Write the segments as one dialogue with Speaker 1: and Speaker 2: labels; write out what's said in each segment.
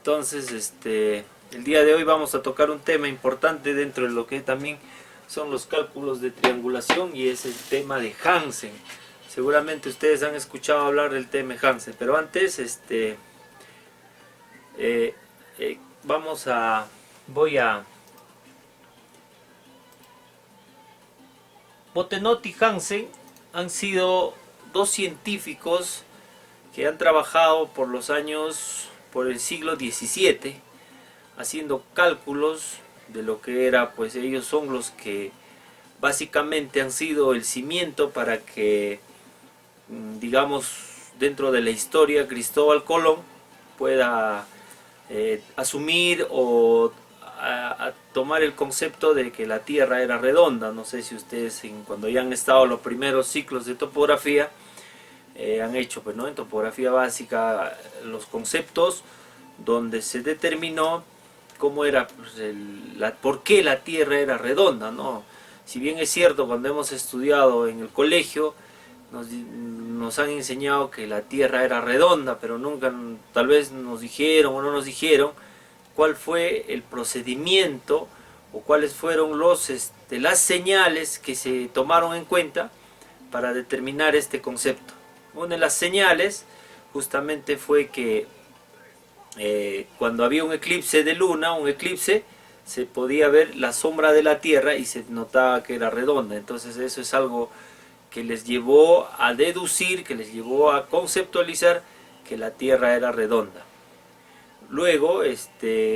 Speaker 1: Entonces, el día de hoy vamos a tocar un tema importante dentro de lo que también son los cálculos de triangulación, y es el tema de Hansen. Seguramente ustedes han escuchado hablar del tema de Hansen, pero antes, Pottenot y Hansen han sido dos científicos que han trabajado por el siglo XVII, haciendo cálculos de lo que era, pues ellos son los que básicamente han sido el cimiento para que, digamos, dentro de la historia, Cristóbal Colón pueda asumir o a tomar el concepto de que la Tierra era redonda. No sé si ustedes cuando ya han estado los primeros ciclos de topografía han hecho, pues, ¿no?, en topografía básica, los conceptos donde se determinó cómo era, pues, por qué la Tierra era redonda, ¿no? Si bien es cierto, cuando hemos estudiado en el colegio nos han enseñado que la Tierra era redonda, pero nunca tal vez nos dijeron o no nos dijeron cuál fue el procedimiento o cuáles fueron las señales que se tomaron en cuenta para determinar este concepto. Una de las señales justamente fue que cuando había un eclipse de luna, se podía ver la sombra de la Tierra y se notaba que era redonda. Entonces eso es algo que les llevó a deducir, que les llevó a conceptualizar que la Tierra era redonda. Luego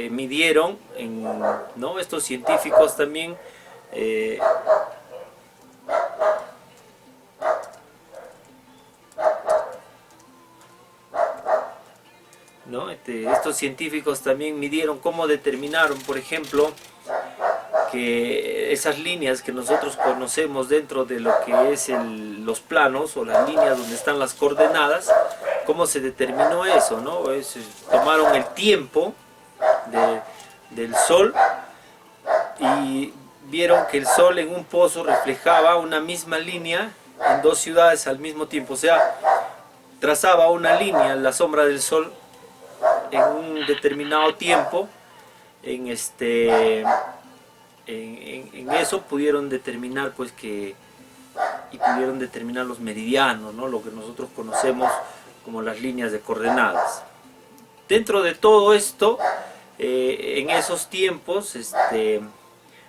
Speaker 1: midieron, ¿no?, estos científicos también estos científicos también midieron cómo determinaron, por ejemplo, que esas líneas que nosotros conocemos dentro de lo que es los planos o las líneas donde están las coordenadas, cómo se determinó eso, ¿no? Tomaron el tiempo del Sol y vieron que el Sol en un pozo reflejaba una misma línea en dos ciudades al mismo tiempo. O sea, trazaba una línea en la sombra del Sol en un determinado tiempo. En eso pudieron determinar, pues, pudieron determinar los meridianos, ¿no?, lo que nosotros conocemos como las líneas de coordenadas. Dentro de todo esto, en esos tiempos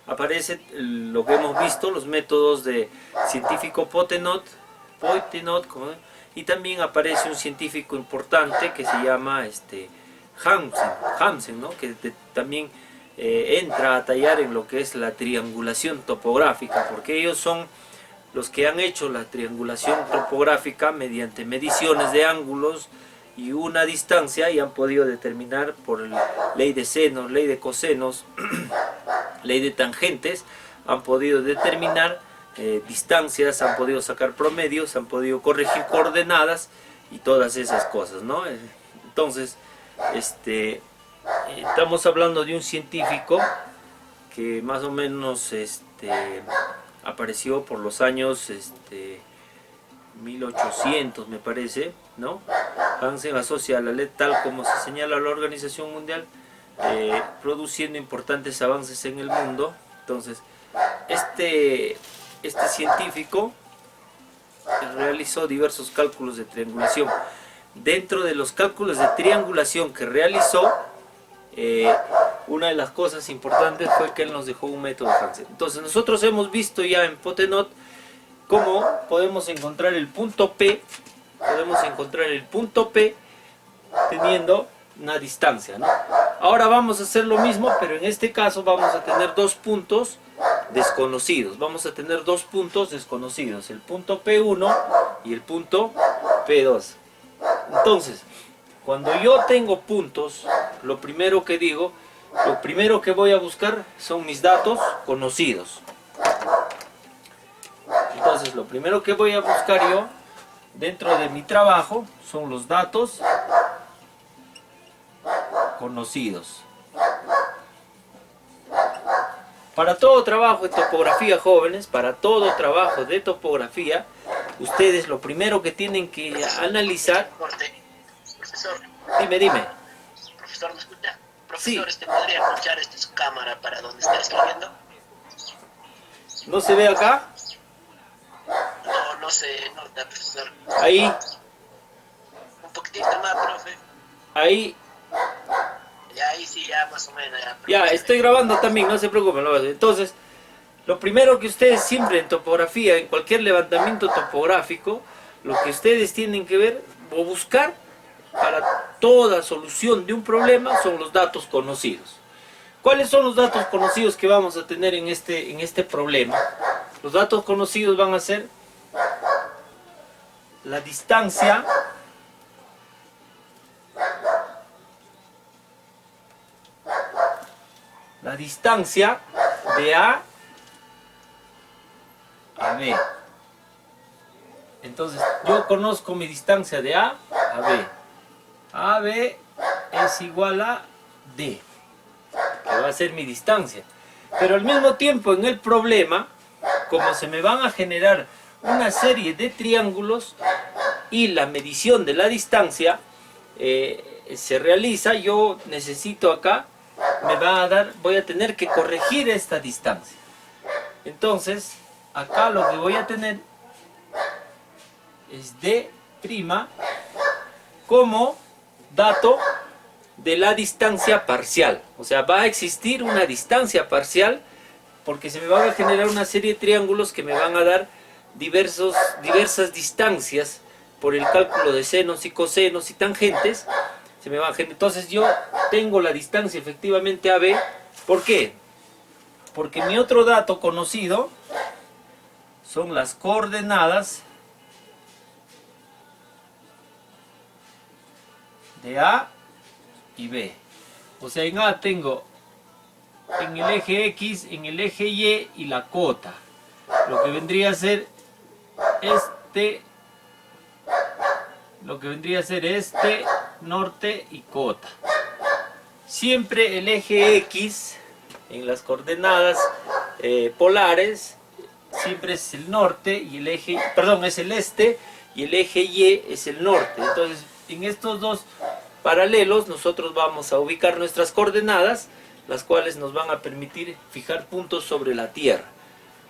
Speaker 1: aparece lo que hemos visto, los métodos de científico Pottenot, y también aparece un científico importante que se llama Hansen, ¿no?, que también entra a tallar en lo que es la triangulación topográfica, porque ellos son los que han hecho la triangulación topográfica mediante mediciones de ángulos y una distancia, y han podido determinar por ley de senos, ley de cosenos, ley de tangentes, han podido determinar distancias, han podido sacar promedios, han podido corregir coordenadas y todas esas cosas, ¿no? Entonces, estamos hablando de un científico que más o menos apareció por los años 1800, me parece, ¿no? Hansen asocia a la LED tal como se señala la Organización Mundial, produciendo importantes avances en el mundo. Entonces, este científico realizó diversos cálculos de triangulación. Dentro de los cálculos de triangulación que realizó, una de las cosas importantes fue que él nos dejó un método Hansen. Entonces nosotros hemos visto ya en Pottenot cómo podemos encontrar el punto P, teniendo una distancia, ¿no? Ahora vamos a hacer lo mismo, pero en este caso vamos a tener dos puntos desconocidos. El punto P1 y el punto P2. Entonces, cuando yo tengo puntos, lo primero que voy a buscar son mis datos conocidos. Entonces, lo primero que voy a buscar yo dentro de mi trabajo son los datos conocidos. Para todo trabajo de topografía, jóvenes, ustedes lo primero que tienen que analizar...
Speaker 2: Profesor,
Speaker 1: Dime.
Speaker 2: profesor, ¿me escucha?
Speaker 1: Sí.
Speaker 2: Profesor, ¿podría escuchar su cámara para donde está escribiendo?
Speaker 1: ¿No se ve acá?
Speaker 2: No, no se nota, profesor.
Speaker 1: Ahí,
Speaker 2: Un poquitito más, profe.
Speaker 1: ahí.
Speaker 2: Ya ahí sí, ya más o menos, ya,
Speaker 1: Ya,
Speaker 2: profe, se ve.
Speaker 1: estoy grabando también, no se preocupen. Entonces, lo primero que ustedes siempre en topografía, en cualquier levantamiento topográfico, lo que ustedes tienen que ver o buscar para toda solución de un problema son los datos conocidos. ¿Cuáles son los datos conocidos que vamos a tener en este problema? Los datos conocidos van a ser la distancia de a B. Entonces, yo conozco mi distancia de A a B. AB es igual a D, que va a ser mi distancia. Pero al mismo tiempo en el problema, como se me van a generar una serie de triángulos y la medición de la distancia se realiza, yo necesito acá, me va a dar, voy a tener que corregir esta distancia. Entonces, acá lo que voy a tener es D' como dato de la distancia parcial. O sea, va a existir una distancia parcial porque se me van a generar una serie de triángulos que me van a dar diversas distancias por el cálculo de senos y cosenos y tangentes. Se me van a generar. Entonces yo tengo la distancia efectivamente AB. ¿Por qué? Porque mi otro dato conocido son las coordenadas de A y B. O sea, en A tengo en el eje X, en el eje Y la cota. Lo que vendría a ser norte y cota. Siempre el eje X en las coordenadas polares siempre es el norte y el eje, perdón, es el este y el eje Y es el norte. Entonces, en estos dos paralelos nosotros vamos a ubicar nuestras coordenadas, las cuales nos van a permitir fijar puntos sobre la Tierra,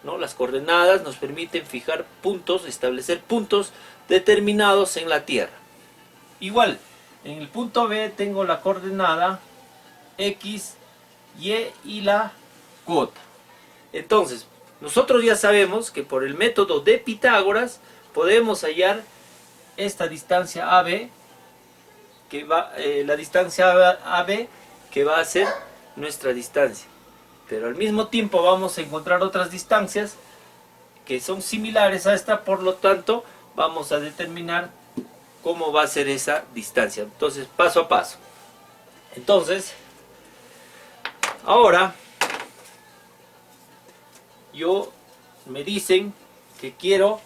Speaker 1: ¿no? Las coordenadas nos permiten fijar puntos, establecer puntos determinados en la Tierra. Igual, en el punto B tengo la coordenada X, Y y la cota. Entonces, nosotros ya sabemos que por el método de Pitágoras podemos hallar esta distancia AB, que va, la distancia AB que va a ser nuestra distancia. Pero al mismo tiempo vamos a encontrar otras distancias que son similares a esta, por lo tanto vamos a determinar cómo va a ser esa distancia. Entonces, paso a paso. Entonces, ahora me dicen que quiero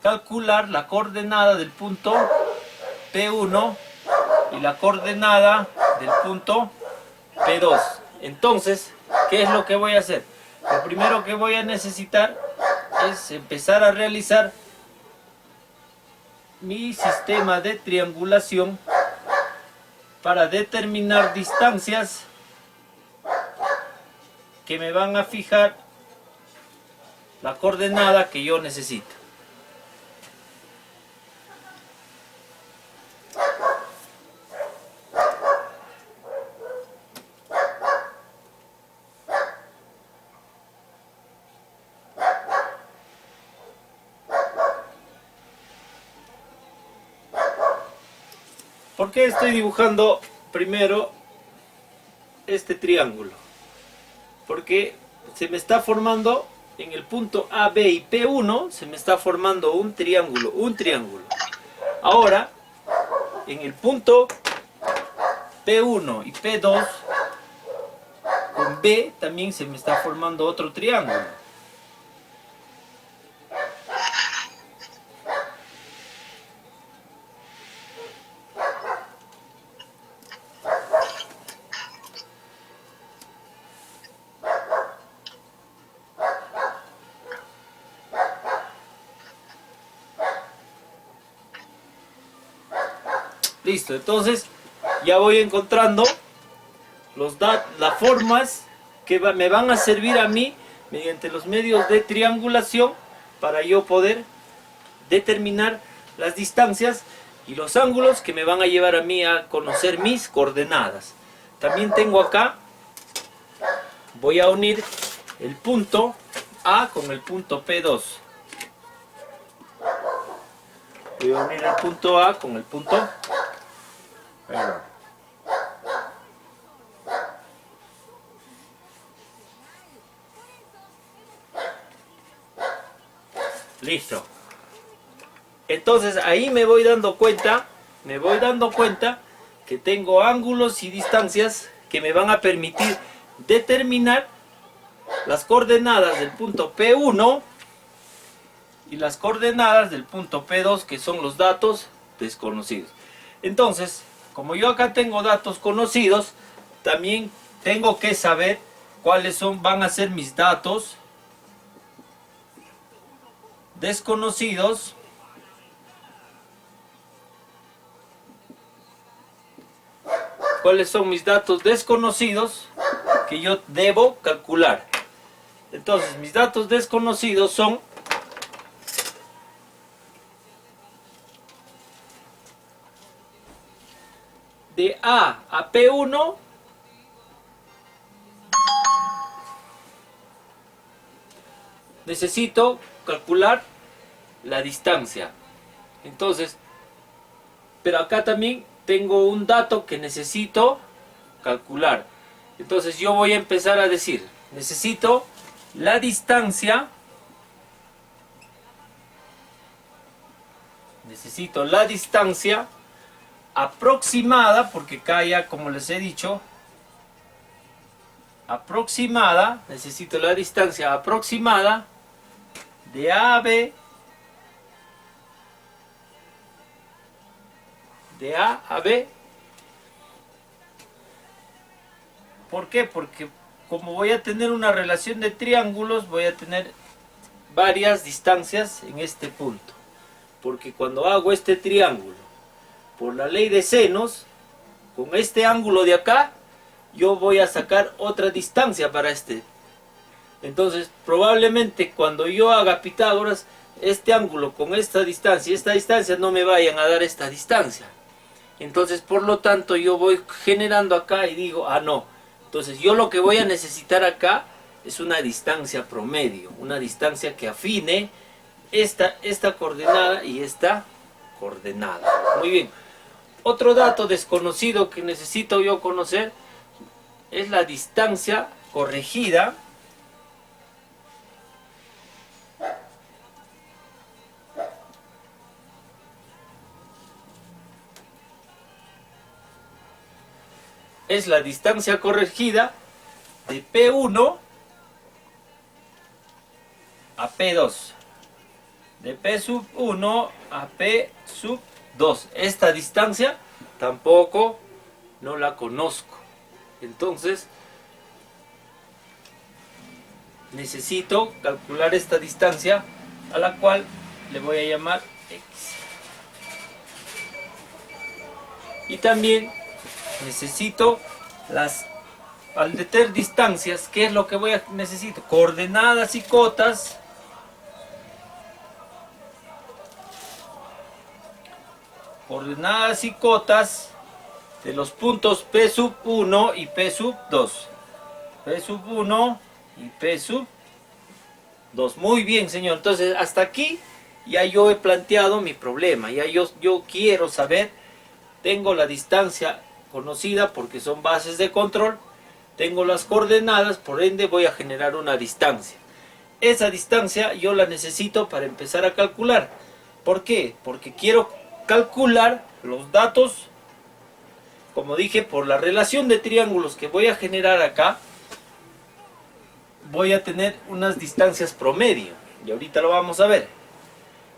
Speaker 1: calcular la coordenada del punto P1 y la coordenada del punto P2. Entonces, ¿qué es lo que voy a hacer? Lo primero que voy a necesitar es empezar a realizar mi sistema de triangulación para determinar distancias que me van a fijar la coordenada que yo necesito. ¿Por qué estoy dibujando primero este triángulo? Porque se me está formando en el punto A, B y P1, se me está formando un triángulo. Ahora, en el punto P1 y P2, con B también se me está formando otro triángulo. Listo, entonces ya voy encontrando las formas que me van a servir a mí mediante los medios de triangulación para yo poder determinar las distancias y los ángulos que me van a llevar a mí a conocer mis coordenadas. También tengo acá, voy a unir el punto A con el punto P2. Voy a unir el punto A con el punto P2. Listo. Entonces ahí me voy dando cuenta que tengo ángulos y distancias que me van a permitir determinar las coordenadas del punto P1 y las coordenadas del punto P2, que son los datos desconocidos. Entonces, como yo acá tengo datos conocidos, también tengo que saber cuáles van a ser mis datos desconocidos que yo debo calcular. Entonces, mis datos desconocidos son de A a P1 necesito calcular la distancia. Entonces, pero acá también tengo un dato que necesito calcular. Entonces yo voy a empezar a decir, necesito la distancia aproximada, porque acá ya, como les he dicho, necesito la distancia aproximada de A a B, ¿Por qué? Porque como voy a tener una relación de triángulos, voy a tener varias distancias en este punto. Porque cuando hago este triángulo, por la ley de senos, con este ángulo de acá, yo voy a sacar otra distancia para este. Entonces, probablemente cuando yo haga Pitágoras, este ángulo con esta distancia y esta distancia no me vayan a dar esta distancia. Entonces, por lo tanto, yo voy generando acá y digo, no. Entonces, yo lo que voy a necesitar acá es una distancia promedio, una distancia que afine esta coordenada y esta coordenada. Muy bien. Otro dato desconocido que necesito yo conocer es la distancia corregida . Es la distancia corregida de P1 a P2. De P sub 1 a P sub 2. Esta distancia tampoco no la conozco. Entonces, necesito calcular esta distancia, a la cual le voy a llamar X. Y también necesito al deter distancias, ¿qué es lo que necesito? Coordenadas y cotas de los puntos P sub 1 y P sub 2. P sub 1 y P sub 2. Muy bien, señor. Entonces, hasta aquí ya yo he planteado mi problema. Ya yo quiero saber, tengo la distancia conocida porque son bases de control, tengo las coordenadas, por ende voy a generar una distancia. Esa distancia yo la necesito para empezar a calcular. ¿Por qué? Porque quiero calcular los datos, como dije, por la relación de triángulos que voy a generar acá, voy a tener unas distancias promedio, y ahorita lo vamos a ver.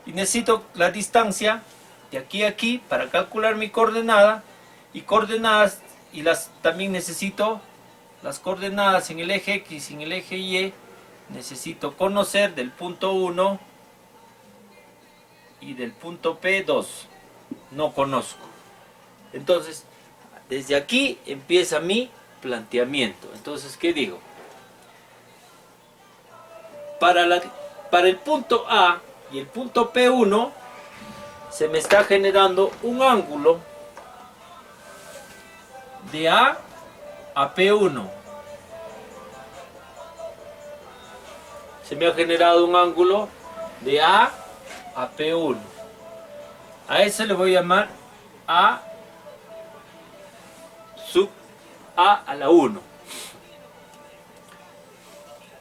Speaker 1: Y necesito la distancia de aquí a aquí para calcular mi coordenada, y coordenadas, y también necesito las coordenadas en el eje X y en el eje Y. Necesito conocer del punto 1 y del punto P2. No conozco. Entonces, desde aquí empieza mi planteamiento. Entonces, ¿qué digo? Para el punto A y el punto P1 se me está generando un ángulo de A a P1. Se me ha generado un ángulo de A a P1. A ese le voy a llamar A sub A a la 1.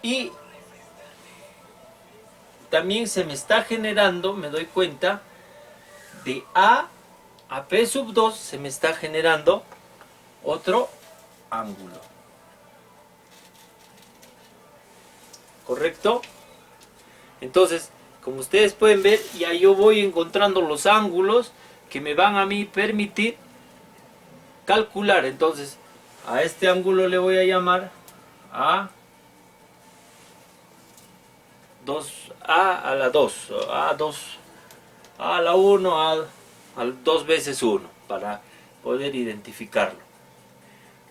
Speaker 1: Y también se me está generando, me doy cuenta, de A a P sub 2 se me está generando otro ángulo. ¿Correcto? Entonces, como ustedes pueden ver, ya yo voy encontrando los ángulos que me van a mí permitir calcular. Entonces, a este ángulo le voy a llamar A 2A a la 2, A2, A a la 1, A 2 veces 1, para poder identificarlo.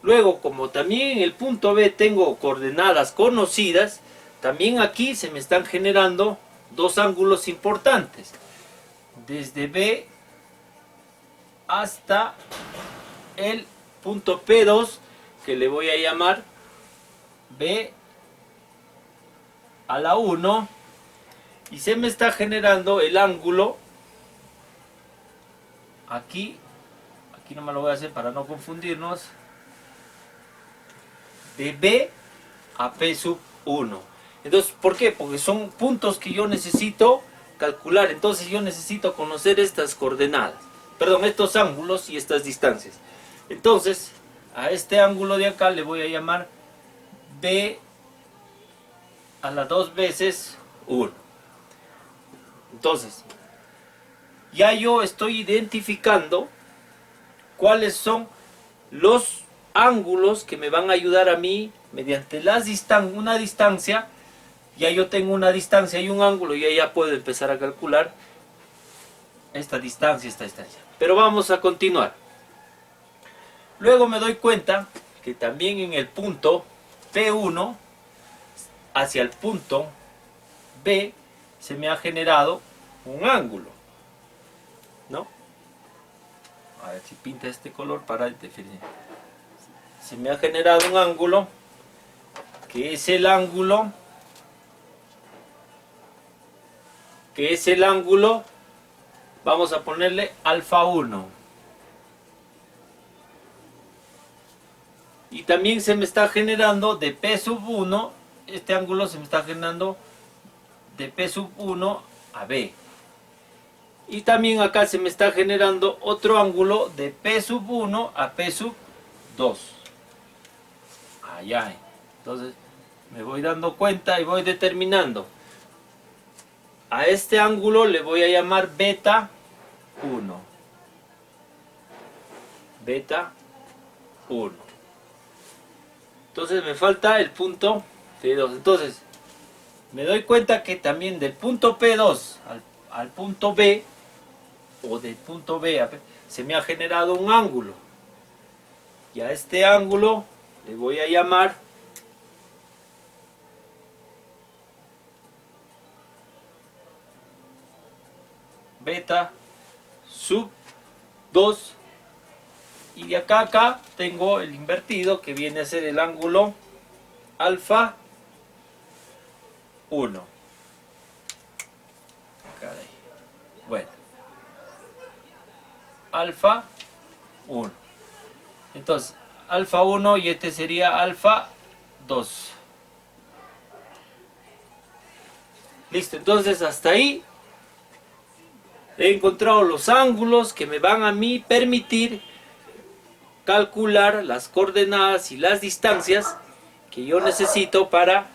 Speaker 1: Luego, como también en el punto B tengo coordenadas conocidas, también aquí se me están generando dos ángulos importantes. Desde B hasta el punto P2, que le voy a llamar B a la 1, y se me está generando el ángulo aquí no me lo voy a hacer para no confundirnos, de B a P sub 1. Entonces, ¿por qué? Porque son puntos que yo necesito calcular. Entonces yo necesito conocer estas coordenadas, perdón, estos ángulos y estas distancias. Entonces, a este ángulo de acá le voy a llamar B a la 2 veces 1. Entonces, ya yo estoy identificando cuáles son los ángulos que me van a ayudar a mí mediante una distancia. Ya yo tengo una distancia y un ángulo, y ya puedo empezar a calcular esta distancia. Pero vamos a continuar. Luego me doy cuenta que también en el punto P1 hacia el punto B se me ha generado un ángulo, ¿no? A ver si pinta este color para definir. Se me ha generado un ángulo que es el ángulo vamos a ponerle alfa 1. Y también se me está generando de P sub 1, este ángulo se me está generando de P sub 1 a B. Y también acá se me está generando otro ángulo de P sub 1 a P sub 2. Allá. Entonces me voy dando cuenta y voy determinando. A este ángulo le voy a llamar beta 1. Beta 1. Entonces me falta el punto P2. Entonces me doy cuenta que también del punto P2 al punto B, o del punto B a P, se me ha generado un ángulo. Y a este ángulo le voy a llamar beta sub 2, y de acá a acá tengo el invertido, que viene a ser el ángulo alfa 1. Bueno, alfa 1. Entonces, alfa 1 y este sería alfa 2. Listo, entonces hasta ahí he encontrado los ángulos que me van a mí permitir calcular las coordenadas y las distancias que yo necesito para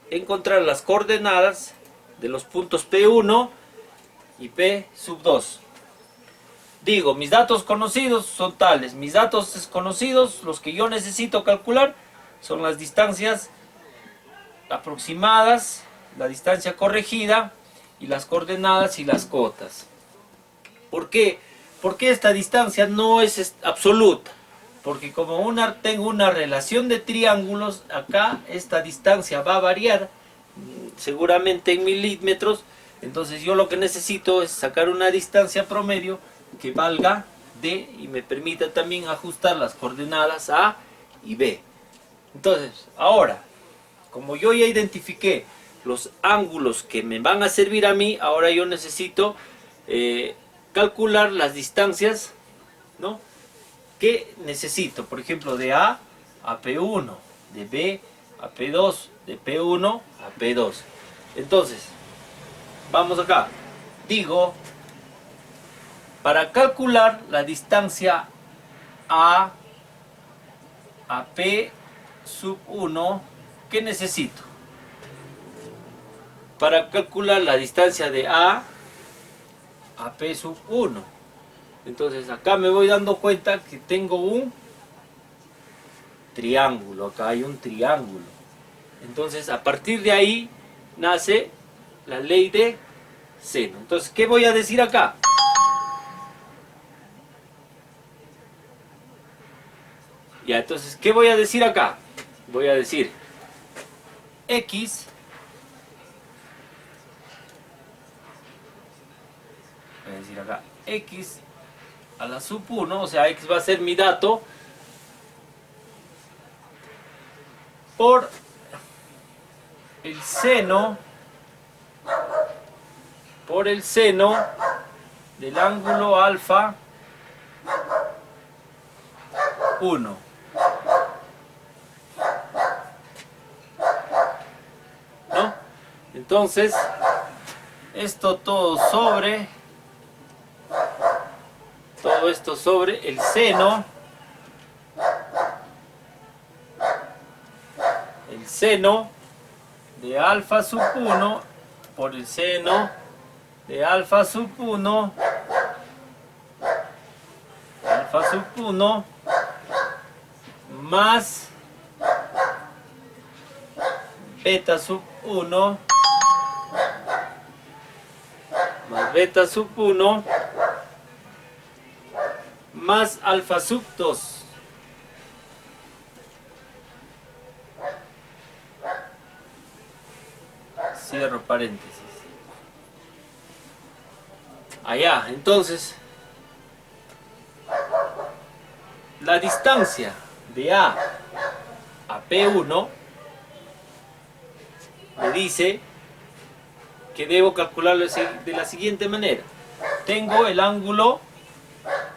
Speaker 1: encontrar las coordenadas de los puntos P1 y P sub 2. Digo, mis datos conocidos son tales, mis datos desconocidos, los que yo necesito calcular, son las distancias aproximadas, la distancia corregida y las coordenadas y las cotas. ¿Por qué? ¿Por qué esta distancia no es absoluta? Porque como tengo una relación de triángulos, acá esta distancia va a variar seguramente en milímetros. Entonces yo lo que necesito es sacar una distancia promedio que valga D y me permita también ajustar las coordenadas A y B. Entonces, ahora, como yo ya identifiqué los ángulos que me van a servir a mí, ahora yo necesito calcular las distancias, ¿no?, que necesito. Por ejemplo, de A a P1, de B a P2, de P1 a P2. Entonces, vamos acá. Digo, para calcular la distancia A P sub 1, ¿qué necesito? Para calcular la distancia de A P sub 1. Entonces acá me voy dando cuenta que tengo un triángulo. Acá hay un triángulo. Entonces a partir de ahí nace la ley de seno. Entonces, ¿qué voy a decir acá? Ya, entonces, ¿qué voy a decir acá? Voy a decir X voy a decir acá X a la sub 1, o sea, X va a ser mi dato por el seno del ángulo alfa 1. ¿No? Entonces, todo esto sobre el seno de alfa sub 1 por el seno de alfa sub 1 más beta sub 1 más beta sub 1 más alfa sub 2. Cierro paréntesis. Allá, entonces, la distancia de A P1 me dice que debo calcularlo de la siguiente manera. Tengo el ángulo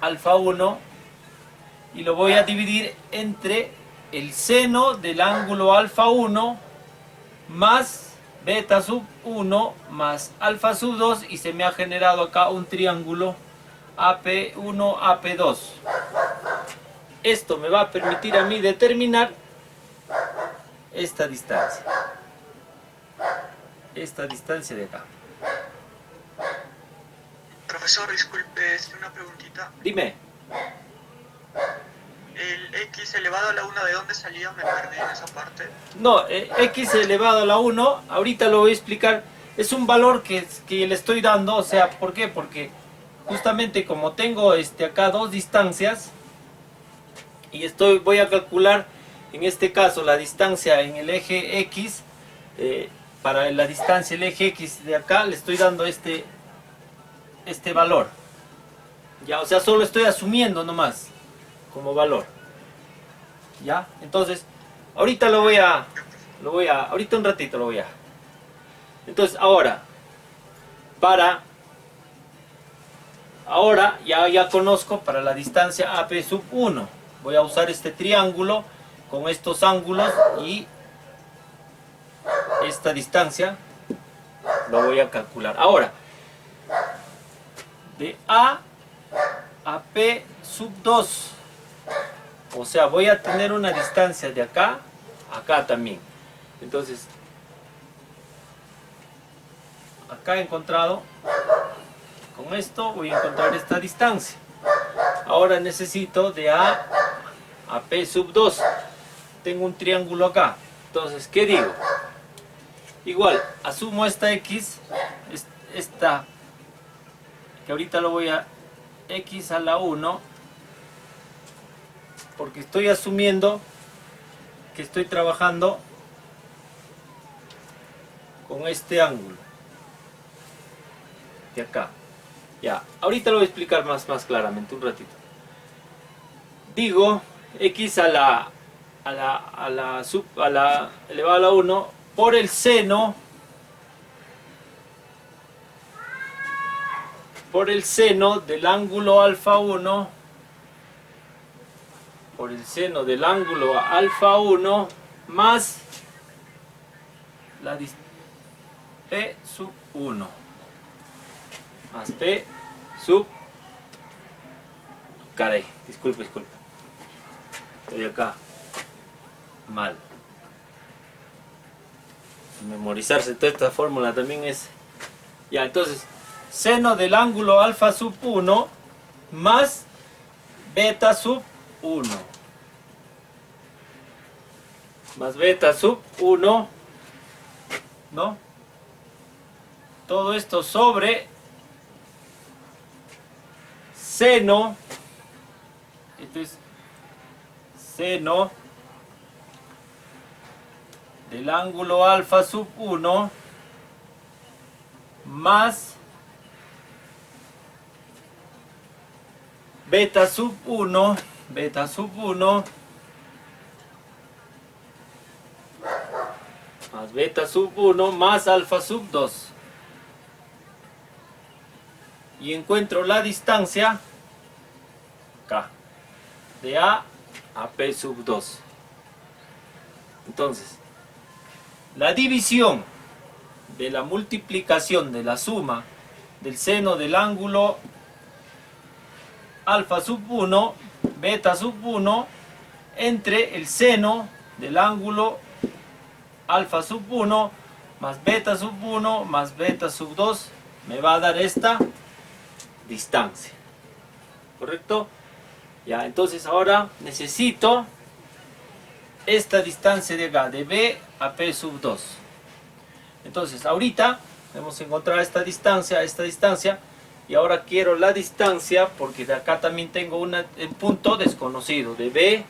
Speaker 1: alfa 1 y lo voy a dividir entre el seno del ángulo alfa 1 más beta sub 1 más alfa sub 2 y se me ha generado acá un triángulo AP1 AP2. Esto me va a permitir a mí determinar esta distancia de acá.
Speaker 3: Profesor, disculpe, una preguntita.
Speaker 1: Dime.
Speaker 3: ¿El x elevado a la 1 de dónde salía? Me perdí en esa parte.
Speaker 1: No, x elevado a la 1, ahorita lo voy a explicar, es un valor que le estoy dando, o sea, ¿por qué? Porque justamente como tengo acá dos distancias y voy a calcular en este caso la distancia en el eje x, para la distancia el eje x de acá le estoy dando este valor. Ya, o sea, solo estoy asumiendo nomás como valor. ¿Ya? Entonces, ahorita ahorita un ratito lo voy a. Entonces, ahora ya conozco para la distancia AP sub 1. Voy a usar este triángulo con estos ángulos y esta distancia lo voy a calcular. Ahora, de A P sub 2. O sea, voy a tener una distancia de acá a acá también. Entonces, acá he encontrado, con esto voy a encontrar esta distancia. Ahora necesito de A P sub 2. Tengo un triángulo acá. Entonces, ¿qué digo? Igual, asumo esta X, esta, que ahorita lo voy a x a la 1, porque estoy asumiendo que estoy trabajando con este ángulo de acá. Ya, ahorita lo voy a explicar más claramente un ratito. Digo x a la elevado a la 1 por el seno del ángulo alfa 1, por el seno del ángulo alfa 1 más la p sub 1 más p sub, caray, disculpe, estoy acá mal. Memorizarse toda esta fórmula también es, ya, entonces seno del ángulo alfa sub 1 más beta sub 1 más beta sub 1, ¿no? Todo esto sobre seno, esto es seno del ángulo alfa sub 1 más beta sub 1 más beta sub 1 más alfa sub 2, y encuentro la distancia acá de A a P sub 2. Entonces, la división de la multiplicación de la suma del seno del ángulo alfa sub 1, beta sub 1, entre el seno del ángulo alfa sub 1 más beta sub 1 más beta sub 2 me va a dar esta distancia. ¿Correcto? Ya, entonces ahora necesito esta distancia de acá, de B a P sub 2. Entonces ahorita hemos encontrado esta distancia, y ahora quiero la distancia, porque de acá también tengo un punto desconocido, de B,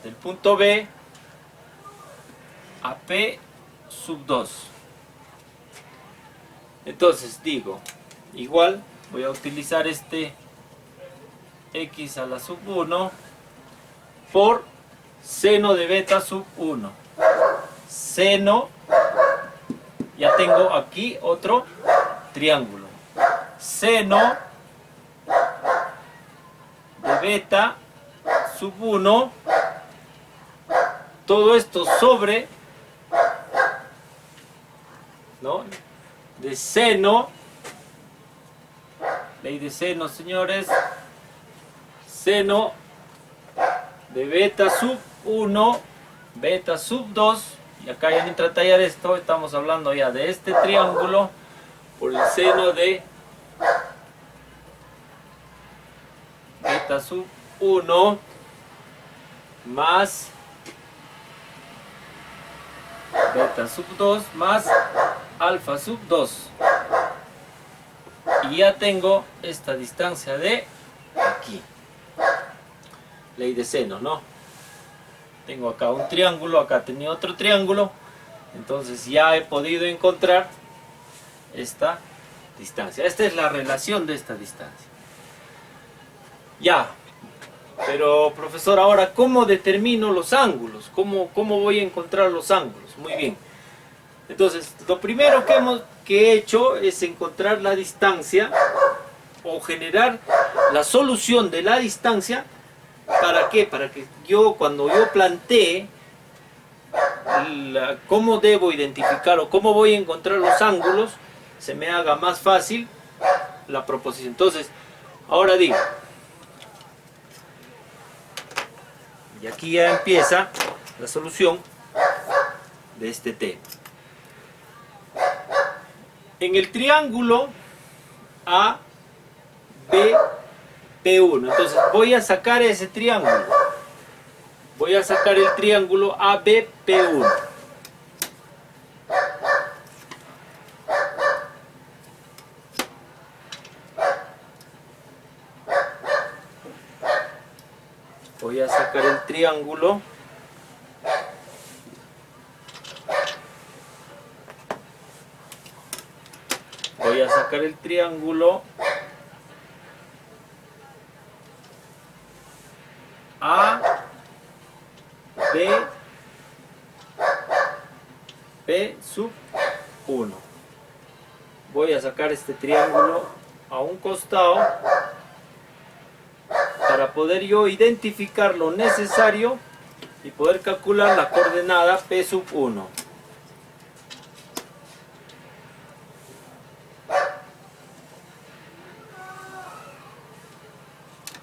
Speaker 1: del punto B a P sub 2. Entonces digo, igual voy a utilizar este x a la sub 1 por seno de beta sub 1. Seno, ya tengo aquí otro triángulo. Seno de beta sub 1, todo esto sobre, ¿no?, de seno, ley de seno, señores, seno de beta sub 1, beta sub 2, y acá ya mientras tallar esto, estamos hablando ya de este triángulo por el seno de beta sub 1 más beta sub 2 más alfa sub 2, y ya tengo esta distancia de aquí, ley de seno, ¿no? Tengo acá un triángulo, acá tenía otro triángulo, entonces ya he podido encontrar esta distancia. Esta es la relación de esta distancia. Ya, pero profesor, ahora ¿cómo determino los ángulos? ¿Cómo voy a encontrar los ángulos? Muy bien. Entonces, lo primero que he hecho es encontrar la distancia, o generar la solución de la distancia. ¿Para qué? Para que cuando yo plantee cómo debo identificar o cómo voy a encontrar los ángulos, se me haga más fácil la proposición. Entonces, ahora digo, y aquí ya empieza la solución de este tema. En el triángulo ABP1, entonces voy a sacar ese triángulo. Voy a sacar el triángulo ABP1. Voy a sacar el triángulo. Voy a sacar el triángulo A, B, P sub 1. Voy a sacar este triángulo a un costado para poder yo identificar lo necesario y poder calcular la coordenada P sub 1.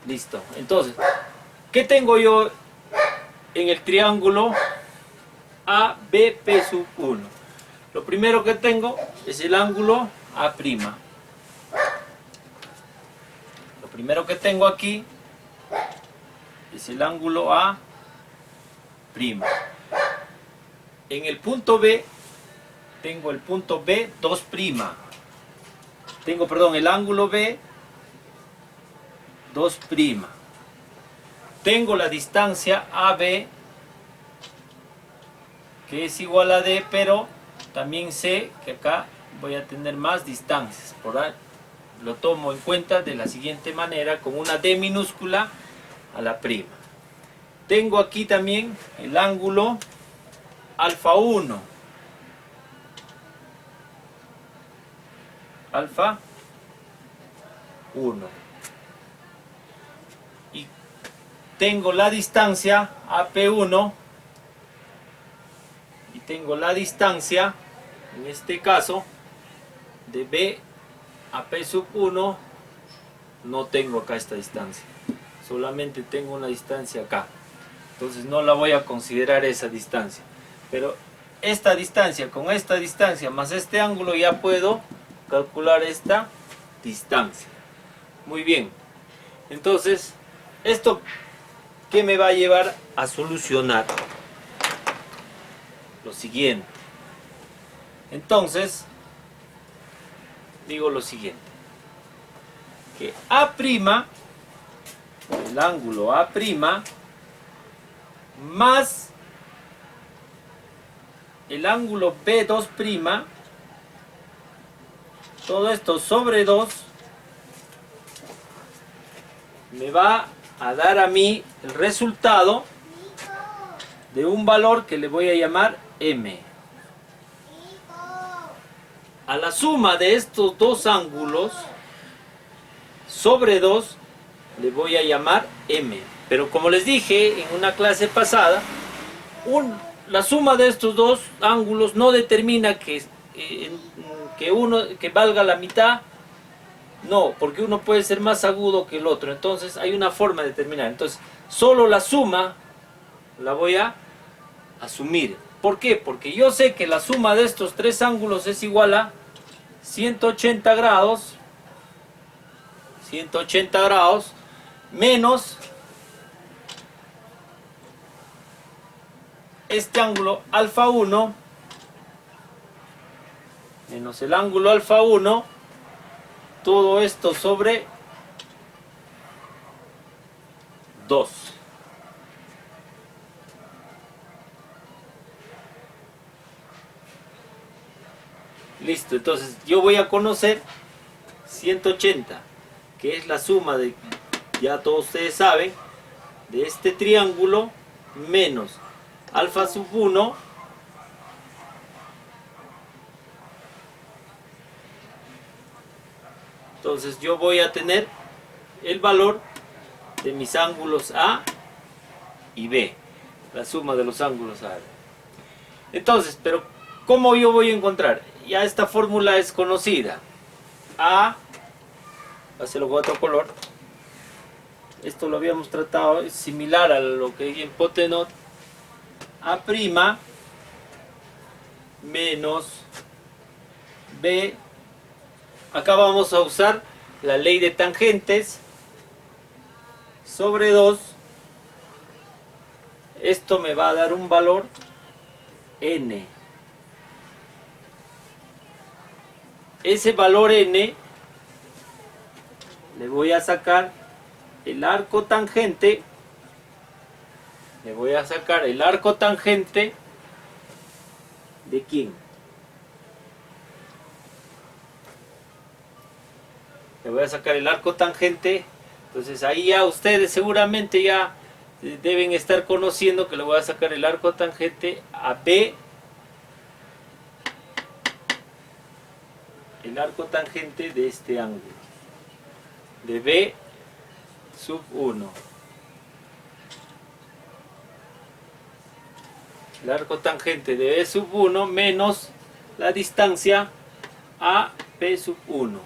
Speaker 1: Listo. Entonces, ¿qué tengo yo en el triángulo ABP sub 1? Lo primero que tengo es el ángulo A'. Lo primero que tengo aquí es el ángulo A'. En el punto B tengo el punto B2'. Tengo, perdón, el ángulo B 2'. Tengo la distancia AB, que es igual a D, pero también sé que acá voy a tener más distancias. Por ahí lo tomo en cuenta de la siguiente manera, con una D minúscula a la prima. Tengo aquí también el ángulo alfa 1. Alfa 1. Y tengo la distancia AP1. Y tengo la distancia, en este caso, de B a P sub 1. No tengo acá esta distancia. Solamente tengo una distancia acá. Entonces no la voy a considerar esa distancia. Pero esta distancia con esta distancia más este ángulo ya puedo calcular esta distancia. Muy bien. Entonces, ¿esto qué me va a llevar a solucionar? Lo siguiente. Entonces, digo lo siguiente. Que A', el ángulo A' más el ángulo B2', todo esto sobre 2, me va a dar a mí el resultado de un valor que le voy a llamar M. A la suma de estos dos ángulos sobre 2 le voy a llamar M. Pero como les dije en una clase pasada, la suma de estos dos ángulos no determina que valga la mitad. No, porque uno puede ser más agudo que el otro. Entonces hay una forma de determinar. Entonces solo la suma la voy a asumir. ¿Por qué? Porque yo sé que la suma de estos tres ángulos es igual a 180 grados. 180 grados menos este ángulo alfa 1 menos el ángulo alfa 1, todo esto sobre 2. Listo, entonces yo voy a conocer 180, que es la suma de, ya todos ustedes saben, de este triángulo menos alfa sub 1 entonces yo voy a tener el valor de mis ángulos A y B, la suma de los ángulos A y B. Entonces, pero ¿cómo yo voy a encontrar? Ya esta fórmula es conocida. A, hacerlo con otro color, esto lo habíamos tratado, es similar a lo que hay en Potenot. A' menos B, acá vamos a usar la ley de tangentes, sobre 2, esto me va a dar un valor N. Ese valor N le voy a sacar el arco tangente le voy a sacar el arco tangente de quién. Le voy a sacar el arco tangente. Entonces ahí ya ustedes seguramente ya deben estar conociendo que le voy a sacar el arco tangente a B. El arco tangente de este ángulo. De B sub 1. El arco tangente de B sub 1 menos la distancia a P sub 1.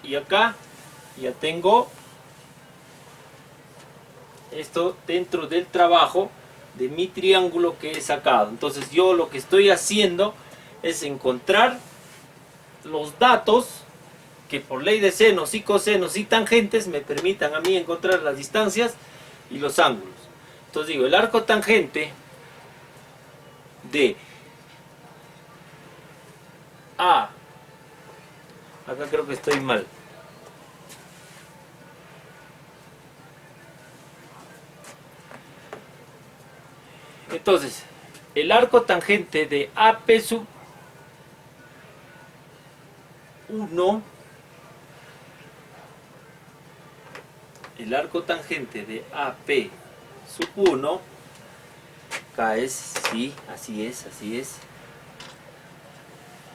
Speaker 1: Y acá ya tengo esto dentro del trabajo de mi triángulo que he sacado. Entonces yo lo que estoy haciendo es encontrar los datos que por ley de senos y cosenos y tangentes me permitan a mí encontrar las distancias y los ángulos. Entonces digo, el arco tangente de A, acá creo que estoy mal, entonces el arco tangente de AP sub 1, el arco tangente de AP sub 1, acá es, sí, así es,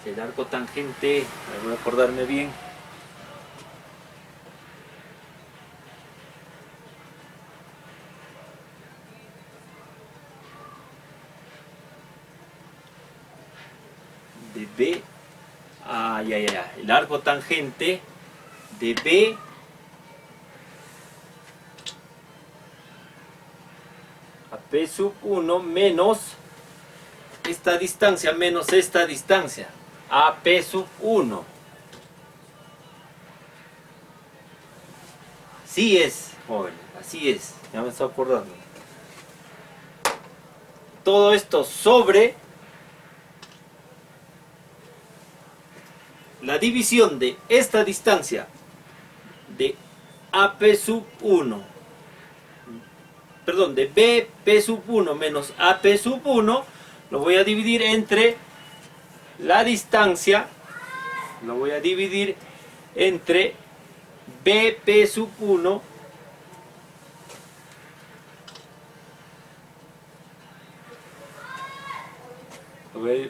Speaker 1: el arco tangente, voy a acordarme bien, de B, el arco tangente de B a P sub 1 menos esta distancia menos esta distancia a P sub 1. Así es, jóvenes, así es, ya me estoy acordando. Todo esto sobre la división de esta distancia de AP sub 1, perdón, de BP sub 1 menos AP sub 1, lo voy a dividir entre la distancia, lo voy a dividir entre BP sub 1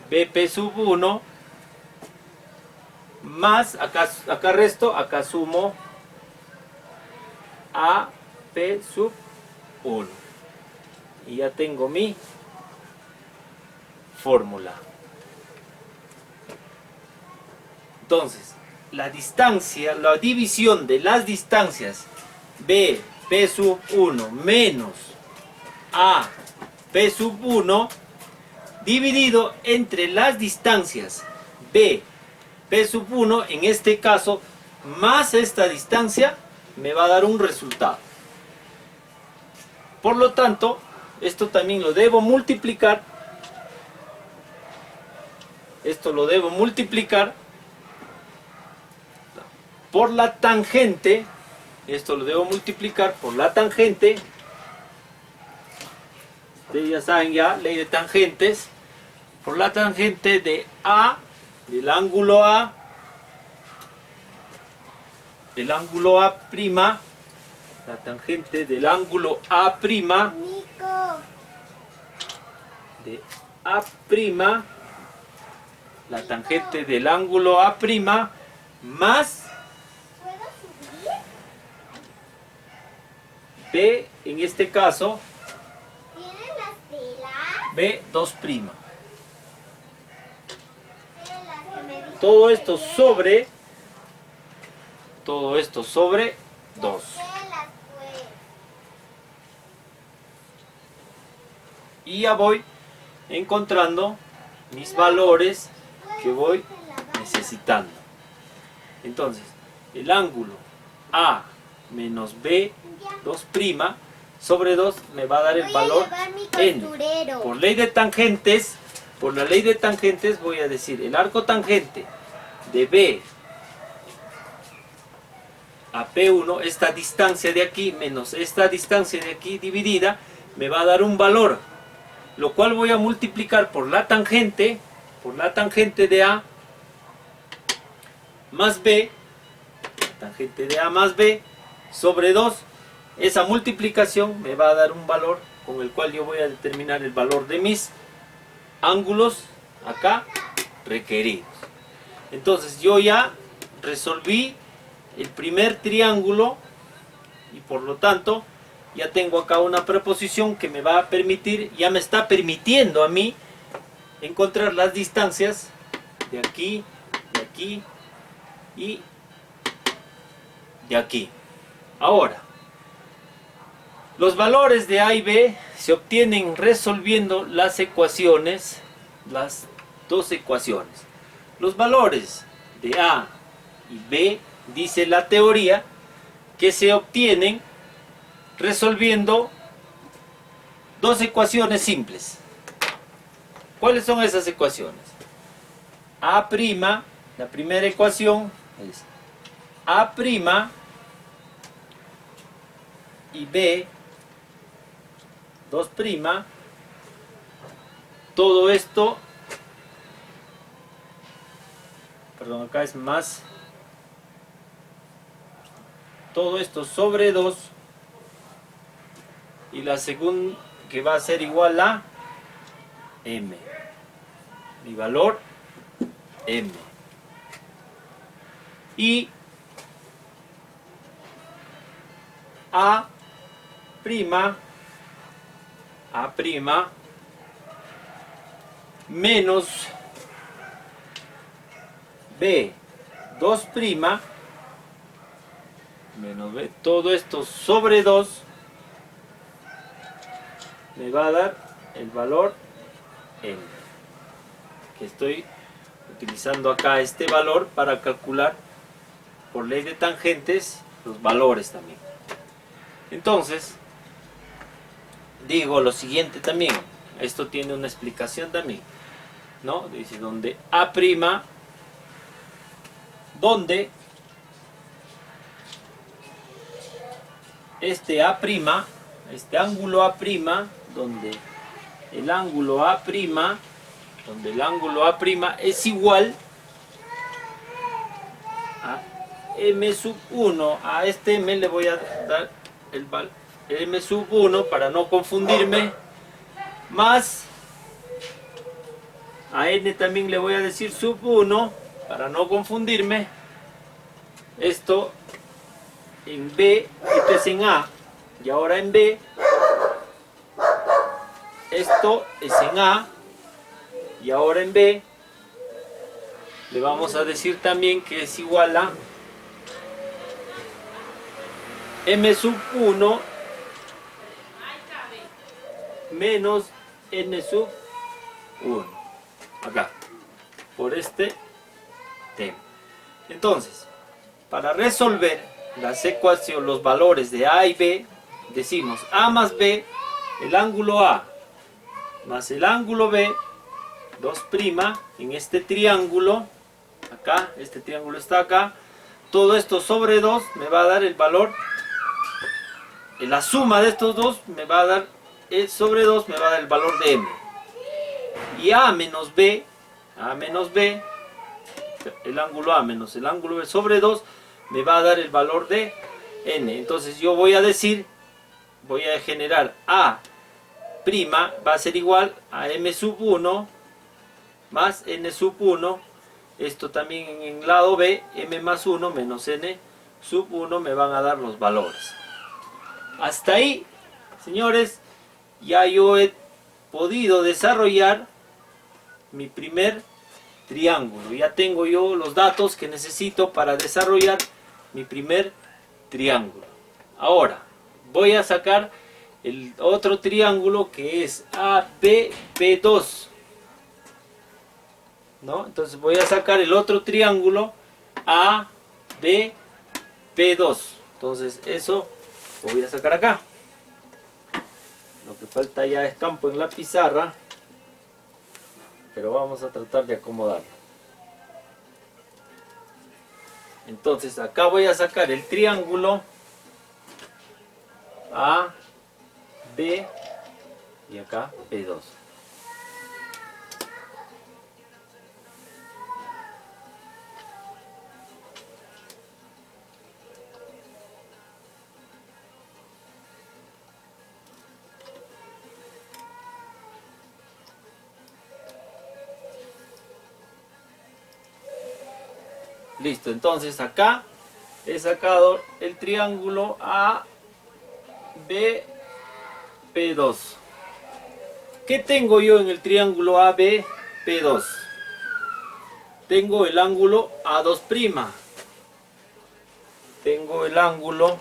Speaker 1: BP sub 1 más, acá resto, acá sumo a P sub 1 y ya tengo mi fórmula. Entonces, la distancia, la división de las distancias B, P sub 1 menos A, P sub 1 dividido entre las distancias B, P sub 1, en este caso, más esta distancia, me va a dar un resultado. Por lo tanto, esto también lo debo multiplicar. Esto lo debo multiplicar por la tangente. Esto lo debo multiplicar por la tangente. Ustedes ya saben ya, ley de tangentes. Por la tangente de A, del ángulo A, el ángulo A', la tangente del ángulo A', de A', la tangente del ángulo A', más B, en este caso, B2'. Todo esto sobre 2. Y ya voy encontrando mis valores que voy necesitando. Entonces, el ángulo A menos B2' sobre 2 me va a dar el valor N. Por ley de tangentes, por la ley de tangentes voy a decir el arco tangente de B a P1, esta distancia de aquí menos esta distancia de aquí dividida, me va a dar un valor, lo cual voy a multiplicar por la tangente de A más B, tangente de A más B, sobre 2. Esa multiplicación me va a dar un valor con el cual yo voy a determinar el valor de mis ángulos acá requeridos. Entonces yo ya resolví el primer triángulo y por lo tanto ya tengo acá una preposición que me va a permitir, ya me está permitiendo a mí encontrar las distancias de aquí y de aquí. Ahora, los valores de A y B se obtienen resolviendo las ecuaciones, las dos ecuaciones. Los valores de A y B, dice la teoría, que se obtienen resolviendo dos ecuaciones simples. ¿Cuáles son esas ecuaciones? A', la primera ecuación es A' y B, 2', todo esto, perdón, acá es más, todo esto sobre 2, y la segunda que va a ser igual a M, mi valor M, y A' menos B 2' menos B, todo esto sobre 2 me va a dar el valor M, que estoy utilizando acá este valor para calcular por ley de tangentes los valores también. Entonces digo lo siguiente también, esto tiene una explicación también, ¿no? Dice donde A', donde este A', este ángulo A', donde el ángulo A', es igual a M sub 1, a este M le voy a dar el M sub 1 para no confundirme, más a N también le voy a decir sub 1 para no confundirme. Esto en B, esto es en A, y ahora en B, esto es en A, y ahora en B, le vamos a decir también que es igual a M sub 1 menos N sub 1, acá, por este tema. Entonces, para resolver las ecuaciones, los valores de A y B, decimos A más B, el ángulo A más el ángulo B, 2' en este triángulo, acá, este triángulo está acá, todo esto sobre 2 me va a dar el valor, la suma de estos dos me va a dar, sobre 2 me va a dar el valor de M. Y A menos B, el ángulo A menos el ángulo B sobre 2 me va a dar el valor de N. Entonces yo voy a decir, voy a generar A' va a ser igual a M sub 1 más N sub 1. Esto también en el lado B, M más 1 menos N sub 1 me van a dar los valores. Hasta ahí, señores, ya yo he podido desarrollar mi primer triángulo. Ya tengo yo los datos que necesito para desarrollar mi primer triángulo. Ahora voy a sacar el otro triángulo que es ABP2, ¿no? Entonces voy a sacar el otro triángulo ABP2. Entonces eso lo voy a sacar acá. Lo que falta ya es campo en la pizarra, pero vamos a tratar de acomodarlo. Entonces acá voy a sacar el triángulo ABP2. y acá P2. Listo, entonces acá he sacado el triángulo ABP2. ¿Qué tengo yo en el triángulo ABP2? Tengo el ángulo A2'. Tengo el ángulo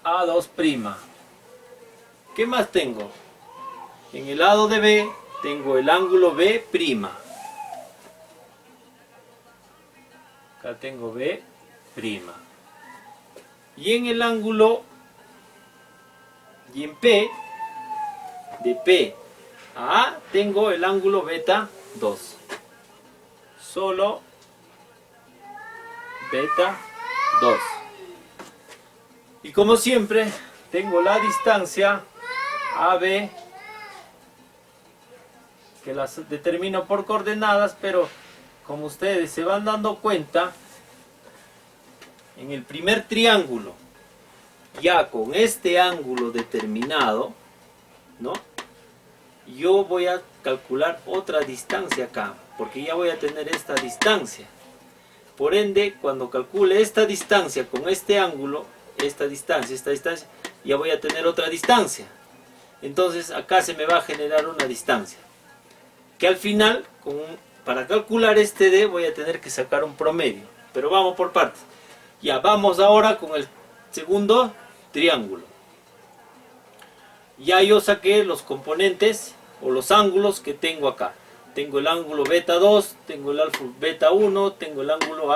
Speaker 1: A2'. ¿Qué más tengo? En el lado de B tengo el ángulo B'. Acá tengo B'. Y en el ángulo, y en P, de P a A, tengo el ángulo beta 2. Solo beta 2. Y como siempre, tengo la distancia AB, que las determino por coordenadas, pero como ustedes se van dando cuenta, en el primer triángulo, ya con este ángulo determinado, ¿no? Yo voy a calcular otra distancia acá, porque ya voy a tener esta distancia. Por ende, cuando calcule esta distancia con este ángulo, esta distancia, ya voy a tener otra distancia. Entonces acá se me va a generar una distancia, que al final, para calcular este D, voy a tener que sacar un promedio. Pero vamos por partes. Ya, vamos ahora con el segundo triángulo. Ya yo saqué los componentes o los ángulos que tengo acá. Tengo el ángulo beta 2, tengo el ángulo beta 1, tengo el ángulo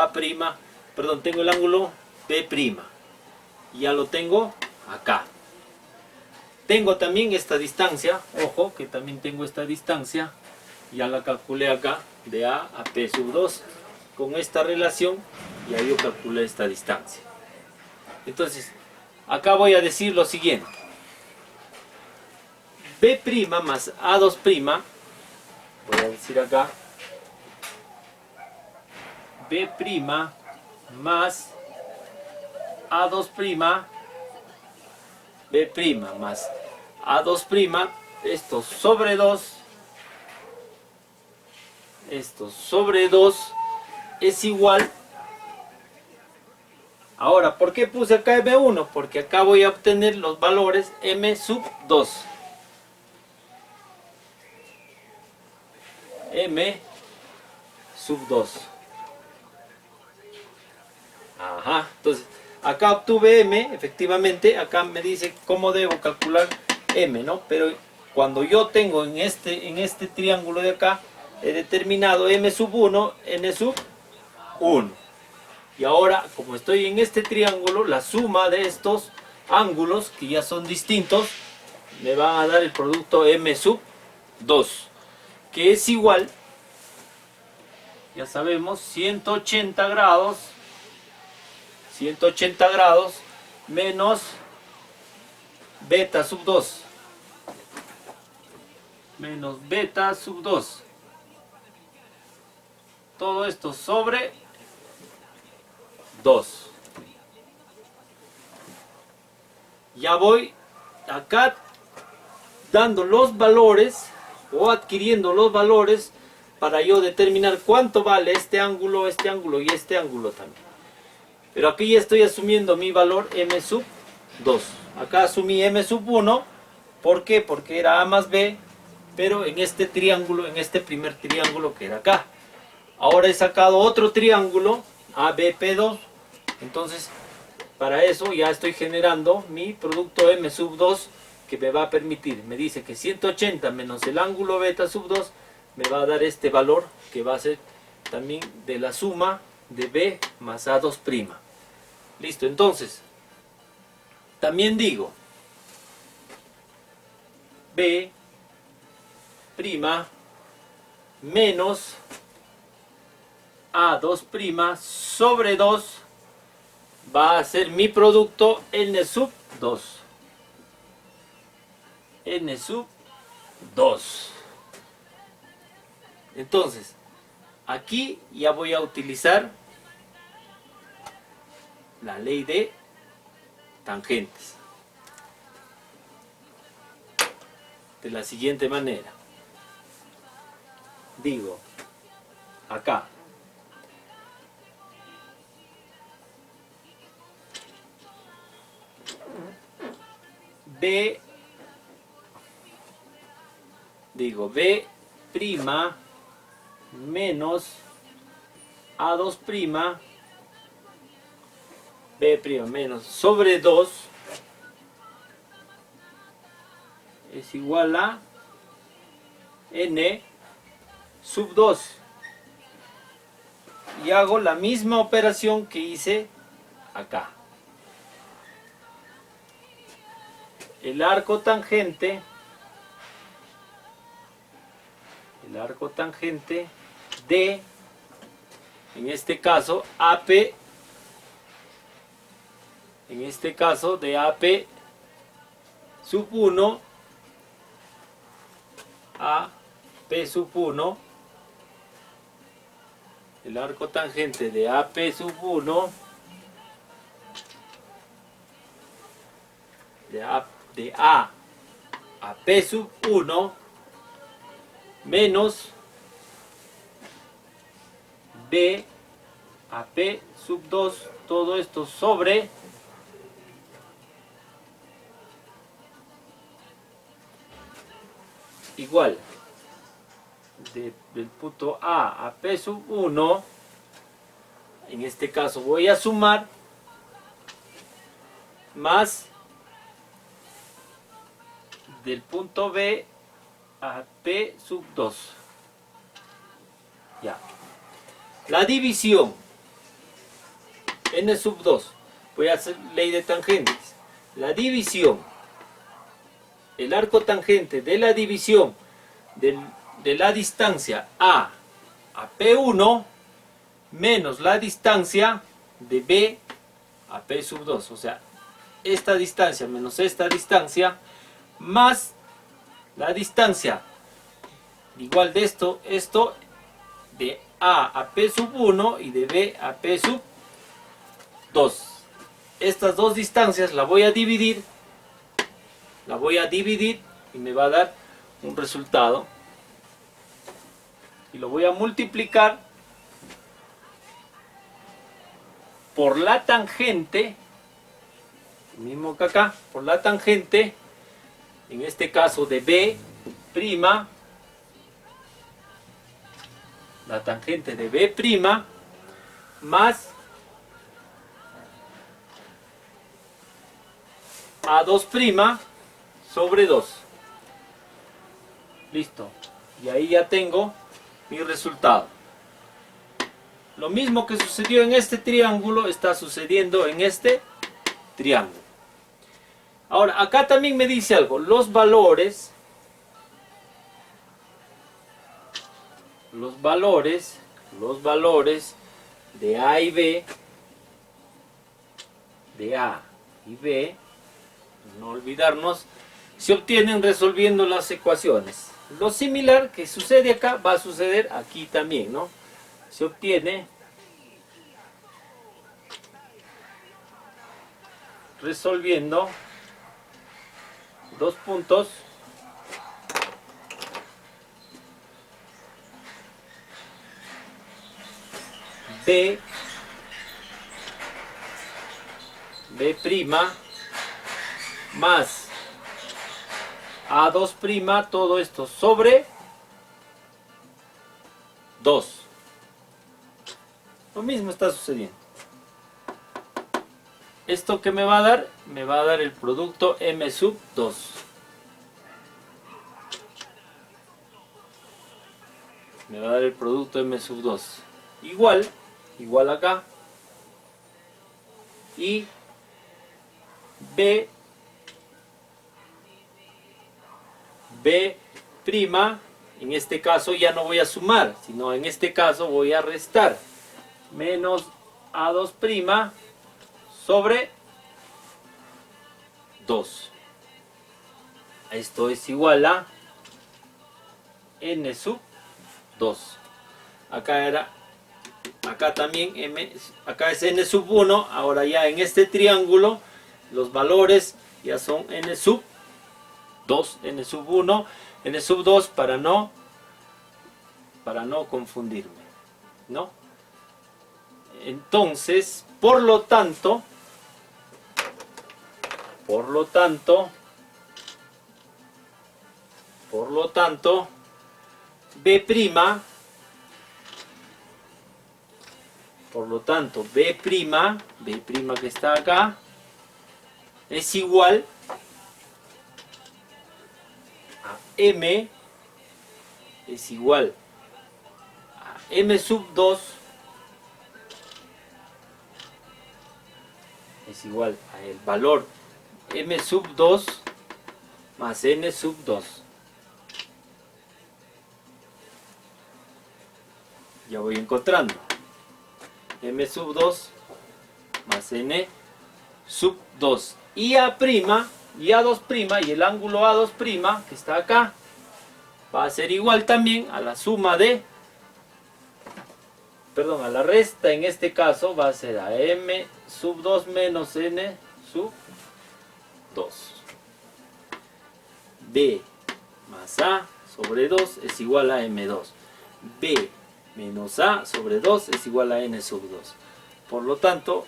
Speaker 1: tengo el ángulo B'. Ya lo tengo acá. Tengo también esta distancia, ojo que también tengo esta distancia, ya la calculé acá, de A a P2. Con esta relación ya yo calculé esta distancia. Entonces, acá voy a decir lo siguiente. B' más A2', voy a decir acá, B' más A2', B' más A2', esto sobre 2, es igual. Ahora, ¿por qué puse acá M1? Porque acá voy a obtener los valores M2. M2. Ajá, entonces acá obtuve M, efectivamente, acá me dice cómo debo calcular M, ¿no? Pero cuando yo tengo en este triángulo de acá, he determinado M1, N1. Y ahora, como estoy en este triángulo, la suma de estos ángulos, que ya son distintos, me va a dar el producto M2, que es igual, ya sabemos, 180 grados menos beta sub 2. Todo esto sobre 2. Ya voy acá dando los valores o adquiriendo los valores para yo determinar cuánto vale este ángulo y este ángulo también. Pero aquí ya estoy asumiendo mi valor M2. Acá asumí M1. ¿Por qué? Porque era A más B, pero en este triángulo, en este primer triángulo que era acá. Ahora he sacado otro triángulo, ABP2. Entonces, para eso ya estoy generando mi producto M2, que me va a permitir, me dice que 180 menos el ángulo beta sub 2 me va a dar este valor, que va a ser también de la suma de B más A2'. Listo, entonces, también digo, B' menos A2' sobre 2 va a ser mi producto n sub 2. N sub 2. Entonces, aquí ya voy a utilizar la ley de tangentes. De la siguiente manera. Digo, acá. B, digo B' menos A2' B' menos sobre 2 es igual a N sub 2. Y hago la misma operación que hice acá. El arco tangente de, en este caso, AP, en este caso de AP sub 1 a P sub 1, el arco tangente de AP sub 1 de A a P sub 1 menos B a P sub 2, todo esto sobre igual del punto A a P sub 1, en este caso voy a sumar más del punto B a P sub 2. Ya. La división N sub 2. Voy a hacer ley de tangentes. La división, el arco tangente de la división de la distancia A a P1 menos la distancia de B a P sub 2. O sea, esta distancia menos esta distancia más la distancia igual de esto de A a P sub 1 y de B a P sub 2. Estas dos distancias las voy a dividir y me va a dar un resultado y lo voy a multiplicar por la tangente, mismo que acá, por la tangente, en este caso de B', la tangente de B' más A2' sobre 2. Listo. Y ahí ya tengo mi resultado. Lo mismo que sucedió en este triángulo está sucediendo en este triángulo. Ahora, acá también me dice algo. Los valores de A y B, no olvidarnos, se obtienen resolviendo las ecuaciones. Lo similar que sucede acá va a suceder aquí también, ¿no? Se obtiene resolviendo dos puntos B', más A2', todo esto sobre 2. Lo mismo está sucediendo. ¿Esto qué me va a dar? Me va a dar el producto M sub 2. Me va a dar el producto M sub 2. Igual acá. Y B' en este caso ya no voy a sumar, sino en este caso voy a restar. Menos A2' sobre 2. Esto es igual a n sub 2. Acá también acá es n sub 1. Ahora ya en este triángulo los valores ya son n sub 2, n sub 1, n sub 2 para no confundirme, ¿no? Entonces, por lo tanto, B', B' que está acá, es igual a M, es igual a M sub 2, es igual a el valor M sub 2 más N sub 2. Ya voy encontrando. M sub 2 más N sub 2. Y A', y A2', y el ángulo A2' que está acá, va a ser igual también a la suma de, a la resta en este caso va a ser a M sub 2 menos N sub 2. B más A sobre 2 es igual a M2. B menos A sobre 2 es igual a N sub 2. Por lo tanto,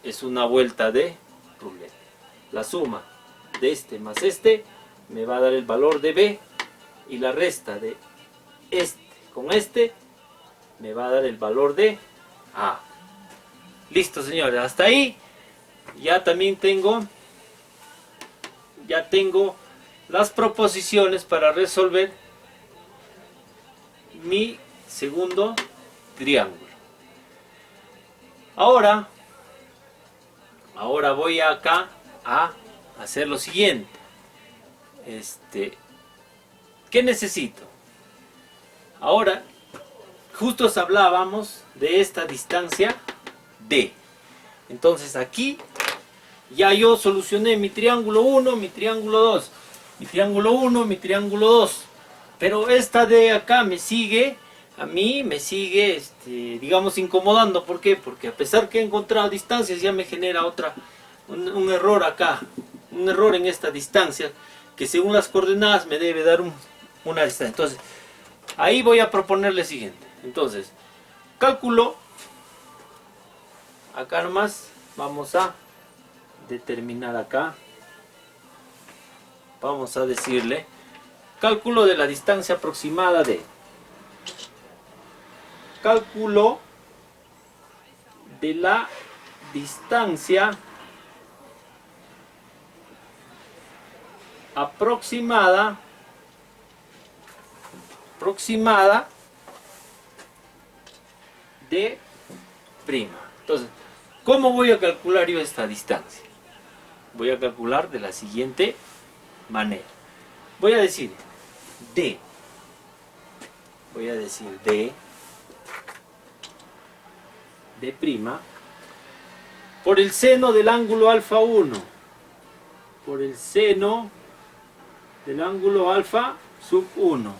Speaker 1: es una vuelta de ruleta. La suma de este más este me va a dar el valor de B, y la resta de este con este me va a dar el valor de A. Listo, señores, hasta ahí ya también tengo las proposiciones para resolver mi segundo triángulo. Ahora voy acá a hacer lo siguiente. ¿Qué necesito? Ahora, justo hablábamos de esta distancia D. Entonces aquí ya yo solucioné mi triángulo 1, mi triángulo 2, mi triángulo 1, mi triángulo 2. Pero esta de acá a mí me sigue, digamos, incomodando. ¿Por qué? Porque a pesar que he encontrado distancias, ya me genera un error acá. Un error en esta distancia, que según las coordenadas me debe dar una distancia. Entonces, ahí voy a proponerle lo siguiente. Entonces, cálculo, acá nomás, vamos a determinar acá. Vamos a decirle, cálculo de la distancia aproximada de... Cálculo de la distancia aproximada de prima. Entonces, ¿cómo voy a calcular yo esta distancia? Voy a calcular de la siguiente manera. Voy a decir D. D' por el seno del ángulo alfa 1. Por el seno del ángulo alfa sub 1.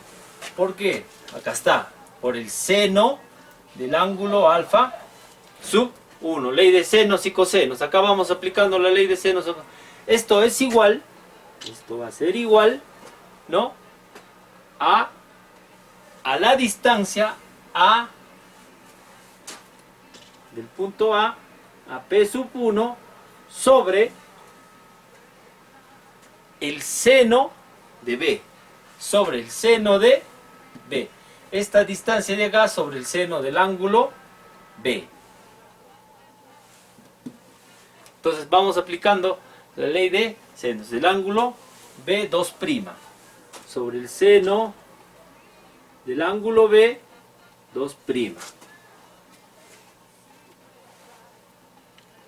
Speaker 1: ¿Por qué? Acá está. Por el seno del ángulo alfa sub 1. Ley de senos y cosenos. Acá vamos aplicando la ley de senos. Esto es igual. Esto va a ser igual, ¿no? A la distancia A del punto A P sub 1 sobre el seno de B. Sobre el seno de B. Esta distancia de acá sobre el seno del ángulo B. Entonces vamos aplicando la ley de senos del ángulo B2' sobre el seno del ángulo B2'.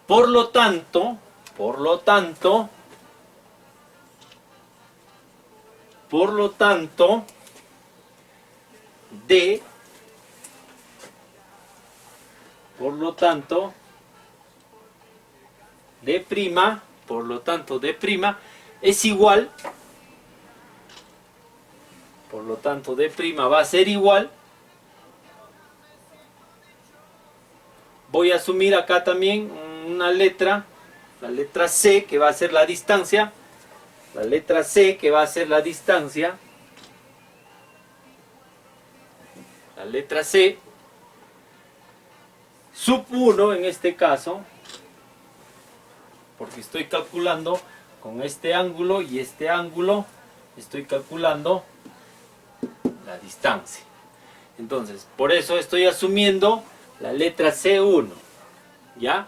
Speaker 1: Por lo tanto, D, D', por lo tanto D' es igual, por lo tanto D' va a ser igual, voy a asumir acá también una letra, la letra C, que va a ser la distancia, la letra C, que va a ser la distancia, la letra C, sub 1 en este caso, porque estoy calculando con este ángulo y este ángulo, estoy calculando la distancia. Entonces, por eso estoy asumiendo la letra C1, ¿ya?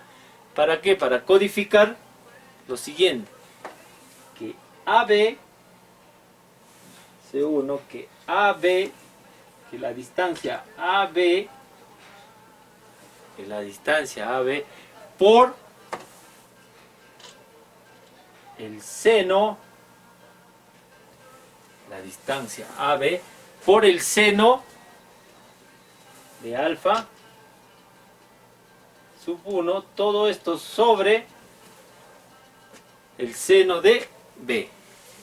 Speaker 1: ¿Para qué? Para codificar lo siguiente, que AB, C1, que AB, que la distancia AB, por el seno, la distancia AB, por el seno de alfa sub 1, todo esto sobre el seno de B,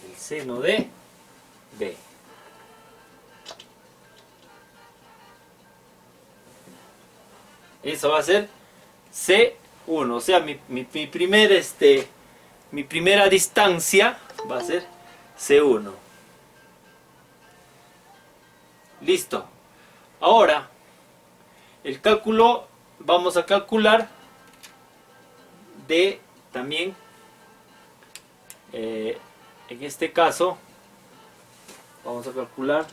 Speaker 1: el seno de B. Eso va a ser C1, o sea, mi primera distancia va a ser C1. Listo. Ahora, el cálculo, vamos a calcular D también, en este caso, vamos a calcular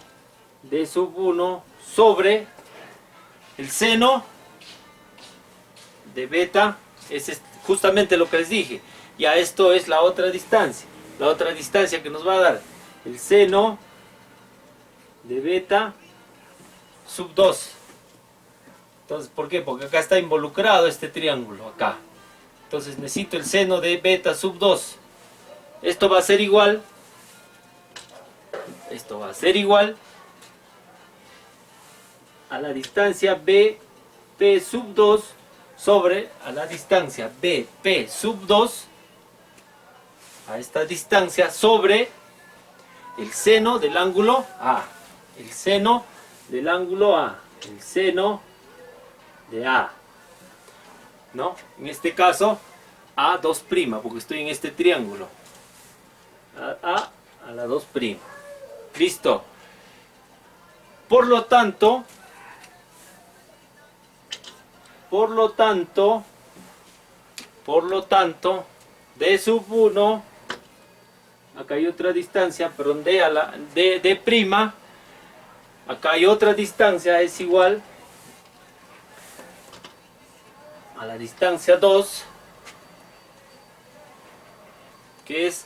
Speaker 1: D sub 1 sobre el seno de beta, es justamente lo que les dije. Ya esto es la otra distancia que nos va a dar el seno de beta sub 2. Entonces, ¿por qué? Porque acá está involucrado este triángulo, acá. Entonces necesito el seno de beta sub 2. Esto va a ser igual, a la distancia BP sub 2 sobre a la distancia BP sub 2, a esta distancia sobre el seno del ángulo A, el seno del ángulo A, el seno de A, ¿no? En este caso A2', porque estoy en este triángulo, a la 2'. Listo. Por lo tanto, D sub 1, acá hay otra distancia, perdón, D', acá hay otra distancia, es igual a la distancia 2, que es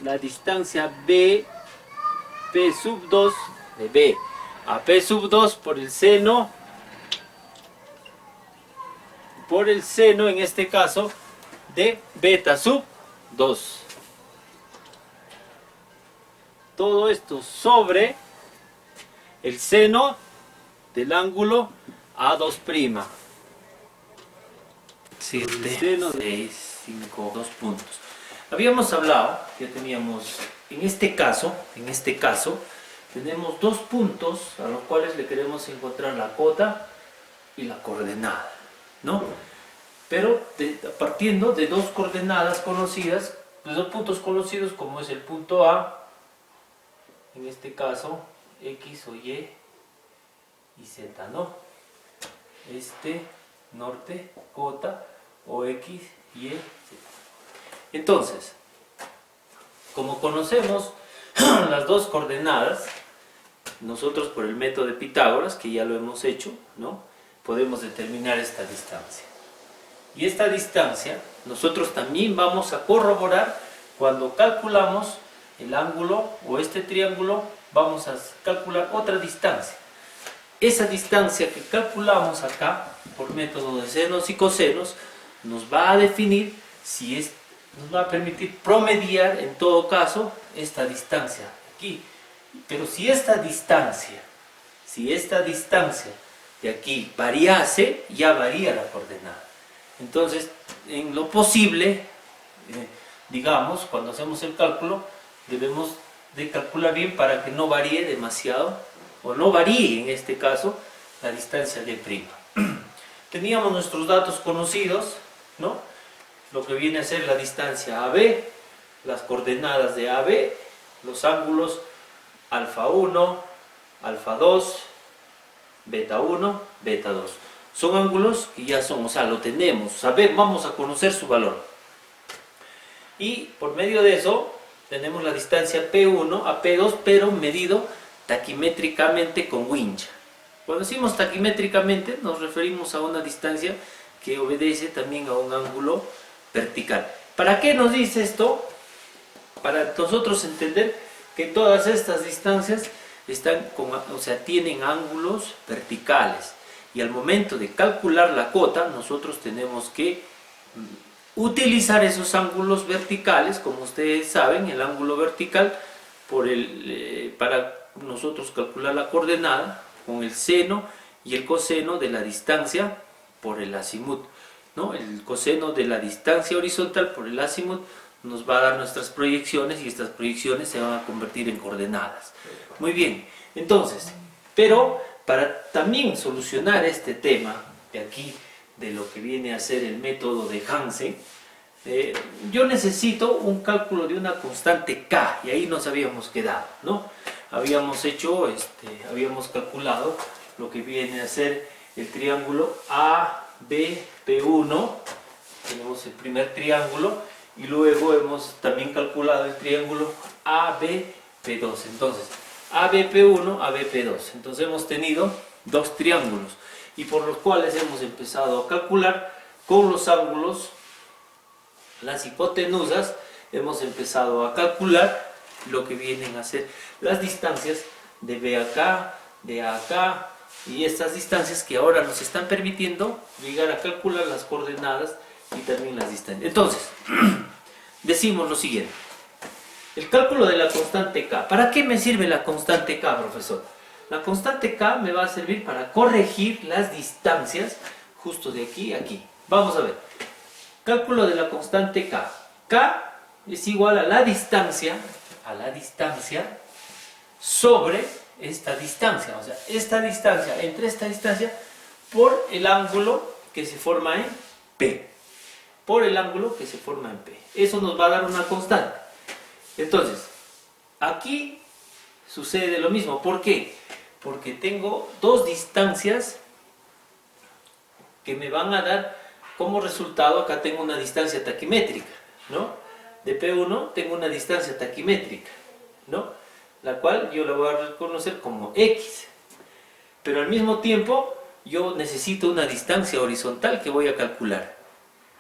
Speaker 1: la distancia B, P sub 2 de B a P sub 2 por el seno en este caso de beta sub 2. Todo esto sobre el seno del ángulo A2'. 7, 6, 5, 2 puntos. Habíamos hablado, ya teníamos, en este caso, tenemos 2 puntos a los cuales le queremos encontrar la cota y la coordenada, ¿no? Pero partiendo de 2 coordenadas conocidas, de 2 puntos conocidos, como es el punto A, en este caso, X o Y y Z, ¿no? Norte, cota, o X, Y, Z. Entonces, como conocemos las 2 coordenadas, nosotros por el método de Pitágoras, que ya lo hemos hecho, ¿no? Podemos determinar esta distancia. Y esta distancia nosotros también vamos a corroborar cuando calculamos el ángulo o este triángulo, vamos a calcular otra distancia. Esa distancia que calculamos acá por método de senos y cosenos nos va a definir nos va a permitir promediar en todo caso esta distancia aquí. Pero si esta distancia de aquí variase, ya varía la coordenada. Entonces, en lo posible, digamos, cuando hacemos el cálculo, debemos de calcular bien para que no varíe demasiado, o no varíe en este caso, la distancia de prima. Teníamos nuestros datos conocidos, ¿no? Lo que viene a ser la distancia AB, las coordenadas de AB, los ángulos alfa 1, alfa 2, beta 1, beta 2. Son ángulos que ya son, o sea, lo tenemos, vamos a conocer su valor. Y por medio de eso tenemos la distancia P1 a P2, pero medido taquimétricamente con wincha. Cuando decimos taquimétricamente nos referimos a una distancia que obedece también a un ángulo vertical. ¿Para qué nos dice esto? Para nosotros entender que todas estas distancias tienen ángulos verticales. Y al momento de calcular la cota, nosotros tenemos que utilizar esos ángulos verticales. Como ustedes saben, el ángulo vertical para nosotros calcular la coordenada con el seno y el coseno de la distancia por el azimut, ¿no? El coseno de la distancia horizontal por el azimut nos va a dar nuestras proyecciones, y estas proyecciones se van a convertir en coordenadas. Muy bien, entonces, pero para también solucionar este tema de aquí, de lo que viene a ser el método de Hansen, yo necesito un cálculo de una constante K, y ahí nos habíamos quedado, ¿no? Habíamos calculado lo que viene a ser el triángulo ABP1, tenemos el primer triángulo, y luego hemos también calculado el triángulo ABP2. Entonces, ABP1, ABP2. Entonces hemos tenido dos triángulos, y por los cuales hemos empezado a calcular con los ángulos, las hipotenusas, hemos empezado a calcular lo que vienen a ser las distancias de B acá, de A acá, y estas distancias que ahora nos están permitiendo llegar a calcular las coordenadas y también las distancias. Entonces, decimos lo siguiente: el cálculo de la constante K. ¿Para qué me sirve la constante K, profesor? La constante K me va a servir para corregir las distancias justo de aquí a aquí. Vamos a ver. Cálculo de la constante K. K es igual a la distancia sobre esta distancia. O sea, esta distancia entre esta distancia por el ángulo que se forma en P. Por el ángulo que se forma en P. Eso nos va a dar una constante. Entonces, aquí sucede lo mismo. ¿Por qué? Porque tengo dos distancias que me van a dar como resultado. Acá tengo una distancia taquimétrica, ¿no? De P1 tengo una distancia taquimétrica, ¿no? La cual yo la voy a reconocer como X. Pero al mismo tiempo yo necesito una distancia horizontal que voy a calcular.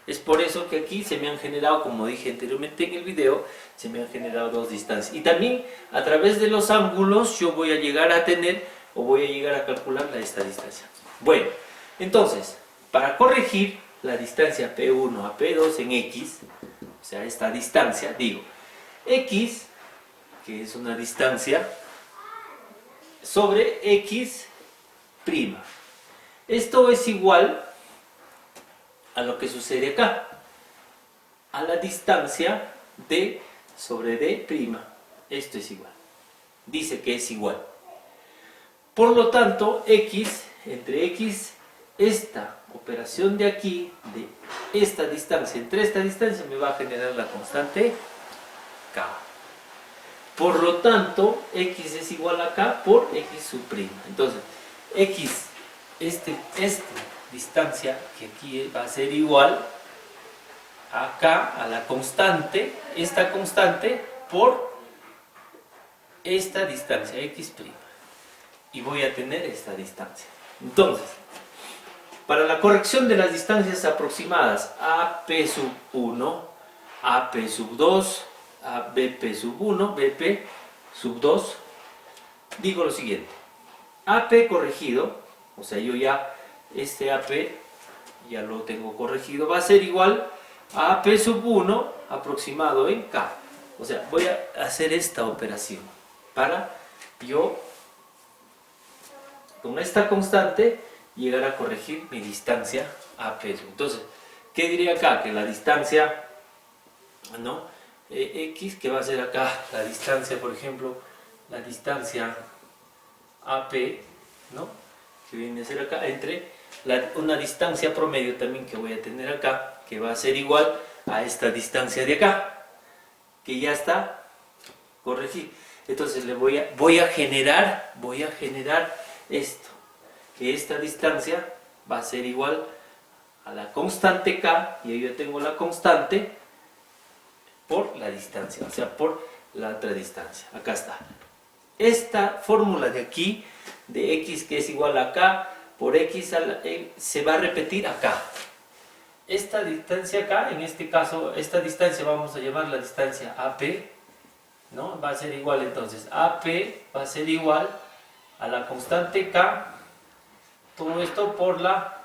Speaker 1: Es por eso que aquí se me han generado, como dije anteriormente en el video, se me han generado dos distancias. Y también a través de los ángulos yo voy a llegar a tener, o voy a llegar a calcular esta distancia. Bueno, entonces, para corregir la distancia P1 a P2 en X, o sea, esta distancia, digo, X, que es una distancia, sobre X'. Esto es igual a lo que sucede acá, a la distancia D sobre D'. Esto es igual. Dice que es igual. Por lo tanto, X, entre X, esta operación de aquí, de esta distancia, entre esta distancia, me va a generar la constante K. Por lo tanto, X es igual a K por X'. Entonces, X, esta distancia, que aquí va a ser igual a K, a la constante, esta constante por esta distancia, X'. Y voy a tener esta distancia. Entonces, para la corrección de las distancias aproximadas AP'1, AP'2, a BP'1, BP'2, digo lo siguiente: AP corregido, o sea, yo ya este AP ya lo tengo corregido, va a ser igual a AP'1 aproximado en K. O sea, voy a hacer esta operación para yo, con esta constante, llegar a corregir mi distancia AP. Entonces, ¿qué diría acá? Que la distancia, ¿no? X, que va a ser acá la distancia, por ejemplo, la distancia AP, ¿no? Que viene a ser acá, entre una distancia promedio también que voy a tener acá, que va a ser igual a esta distancia de acá, que ya está corregida. Entonces voy a generar esto, que esta distancia va a ser igual a la constante K, y yo tengo la constante por la distancia, o sea, por la otra distancia. Acá está. Esta fórmula de aquí, de X que es igual a K, por X se va a repetir acá. Esta distancia acá, en este caso, esta distancia vamos a llamar la distancia AP, ¿no? Va a ser igual entonces, AP va a ser igual a la constante K, todo esto por la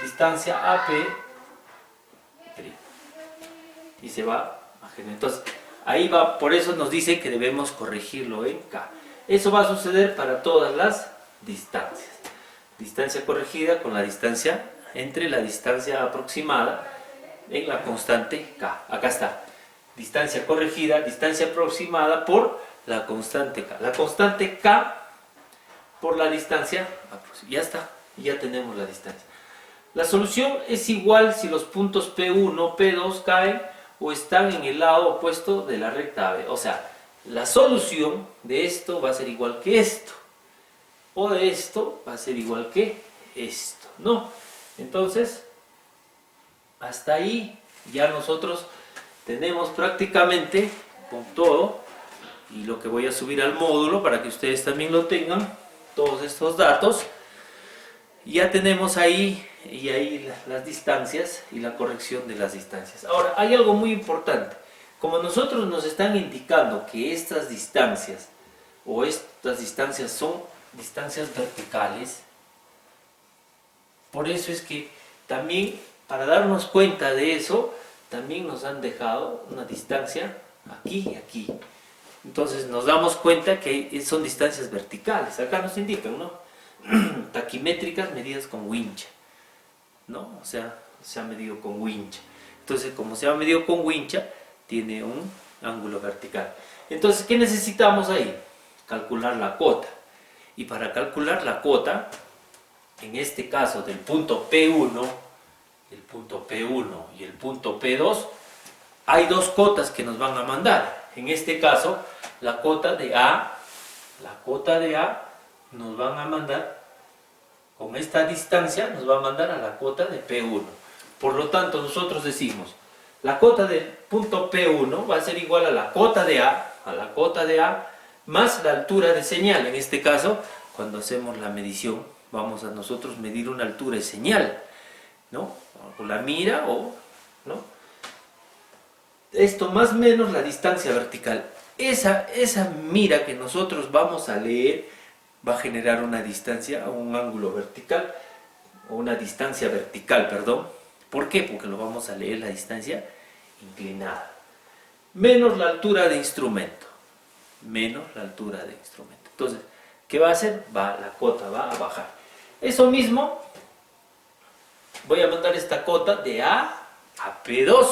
Speaker 1: distancia AP, y se va a generar. Entonces, ahí va, por eso nos dice que debemos corregirlo en K. Eso va a suceder para todas las distancias. Distancia corregida con la distancia entre la distancia aproximada en la constante K. Acá está. Distancia corregida, distancia aproximada por la constante K. La constante K por la distancia aproximada. Ya está, ya tenemos la distancia. La solución es igual si los puntos P1, P2 caen o están en el lado opuesto de la recta AB. O sea, la solución de esto va a ser igual que esto. O de esto va a ser igual que esto, ¿no? Entonces, hasta ahí ya nosotros tenemos prácticamente con todo, y lo que voy a subir al módulo para que ustedes también lo tengan, todos estos datos. Ya tenemos ahí las distancias y la corrección de las distancias. Ahora, hay algo muy importante. Como nosotros nos están indicando que estas distancias o estas distancias son distancias verticales, por eso es que también, para darnos cuenta de eso, también nos han dejado una distancia aquí y aquí. Entonces nos damos cuenta que son distancias verticales. Acá nos indican, ¿no? Taquimétricas medidas con wincha, ¿no? O sea, se ha medido con wincha. Entonces, como se ha medido con wincha, tiene un ángulo vertical. Entonces, ¿qué necesitamos ahí? Calcular la cota. Y para calcular la cota, en este caso del punto P1, el punto P1 y el punto P2, hay dos cotas que nos van a mandar. En este caso, la cota de A nos van a mandar, con esta distancia, nos va a mandar a la cota de P1. Por lo tanto, nosotros decimos, la cota del punto P1 va a ser igual a la cota de A, más la altura de señal. En este caso, cuando hacemos la medición, vamos a nosotros medir una altura de señal, ¿no? O la mira, ¿no? Esto más o menos la distancia vertical. Esa mira que nosotros vamos a leer va a generar una distancia, un ángulo vertical, o una distancia vertical, perdón. ¿Por qué? Porque lo vamos a leer la distancia inclinada. Menos la altura de instrumento. Entonces, ¿qué va a hacer? La cota va a bajar. Eso mismo, voy a mandar esta cota de A a P2.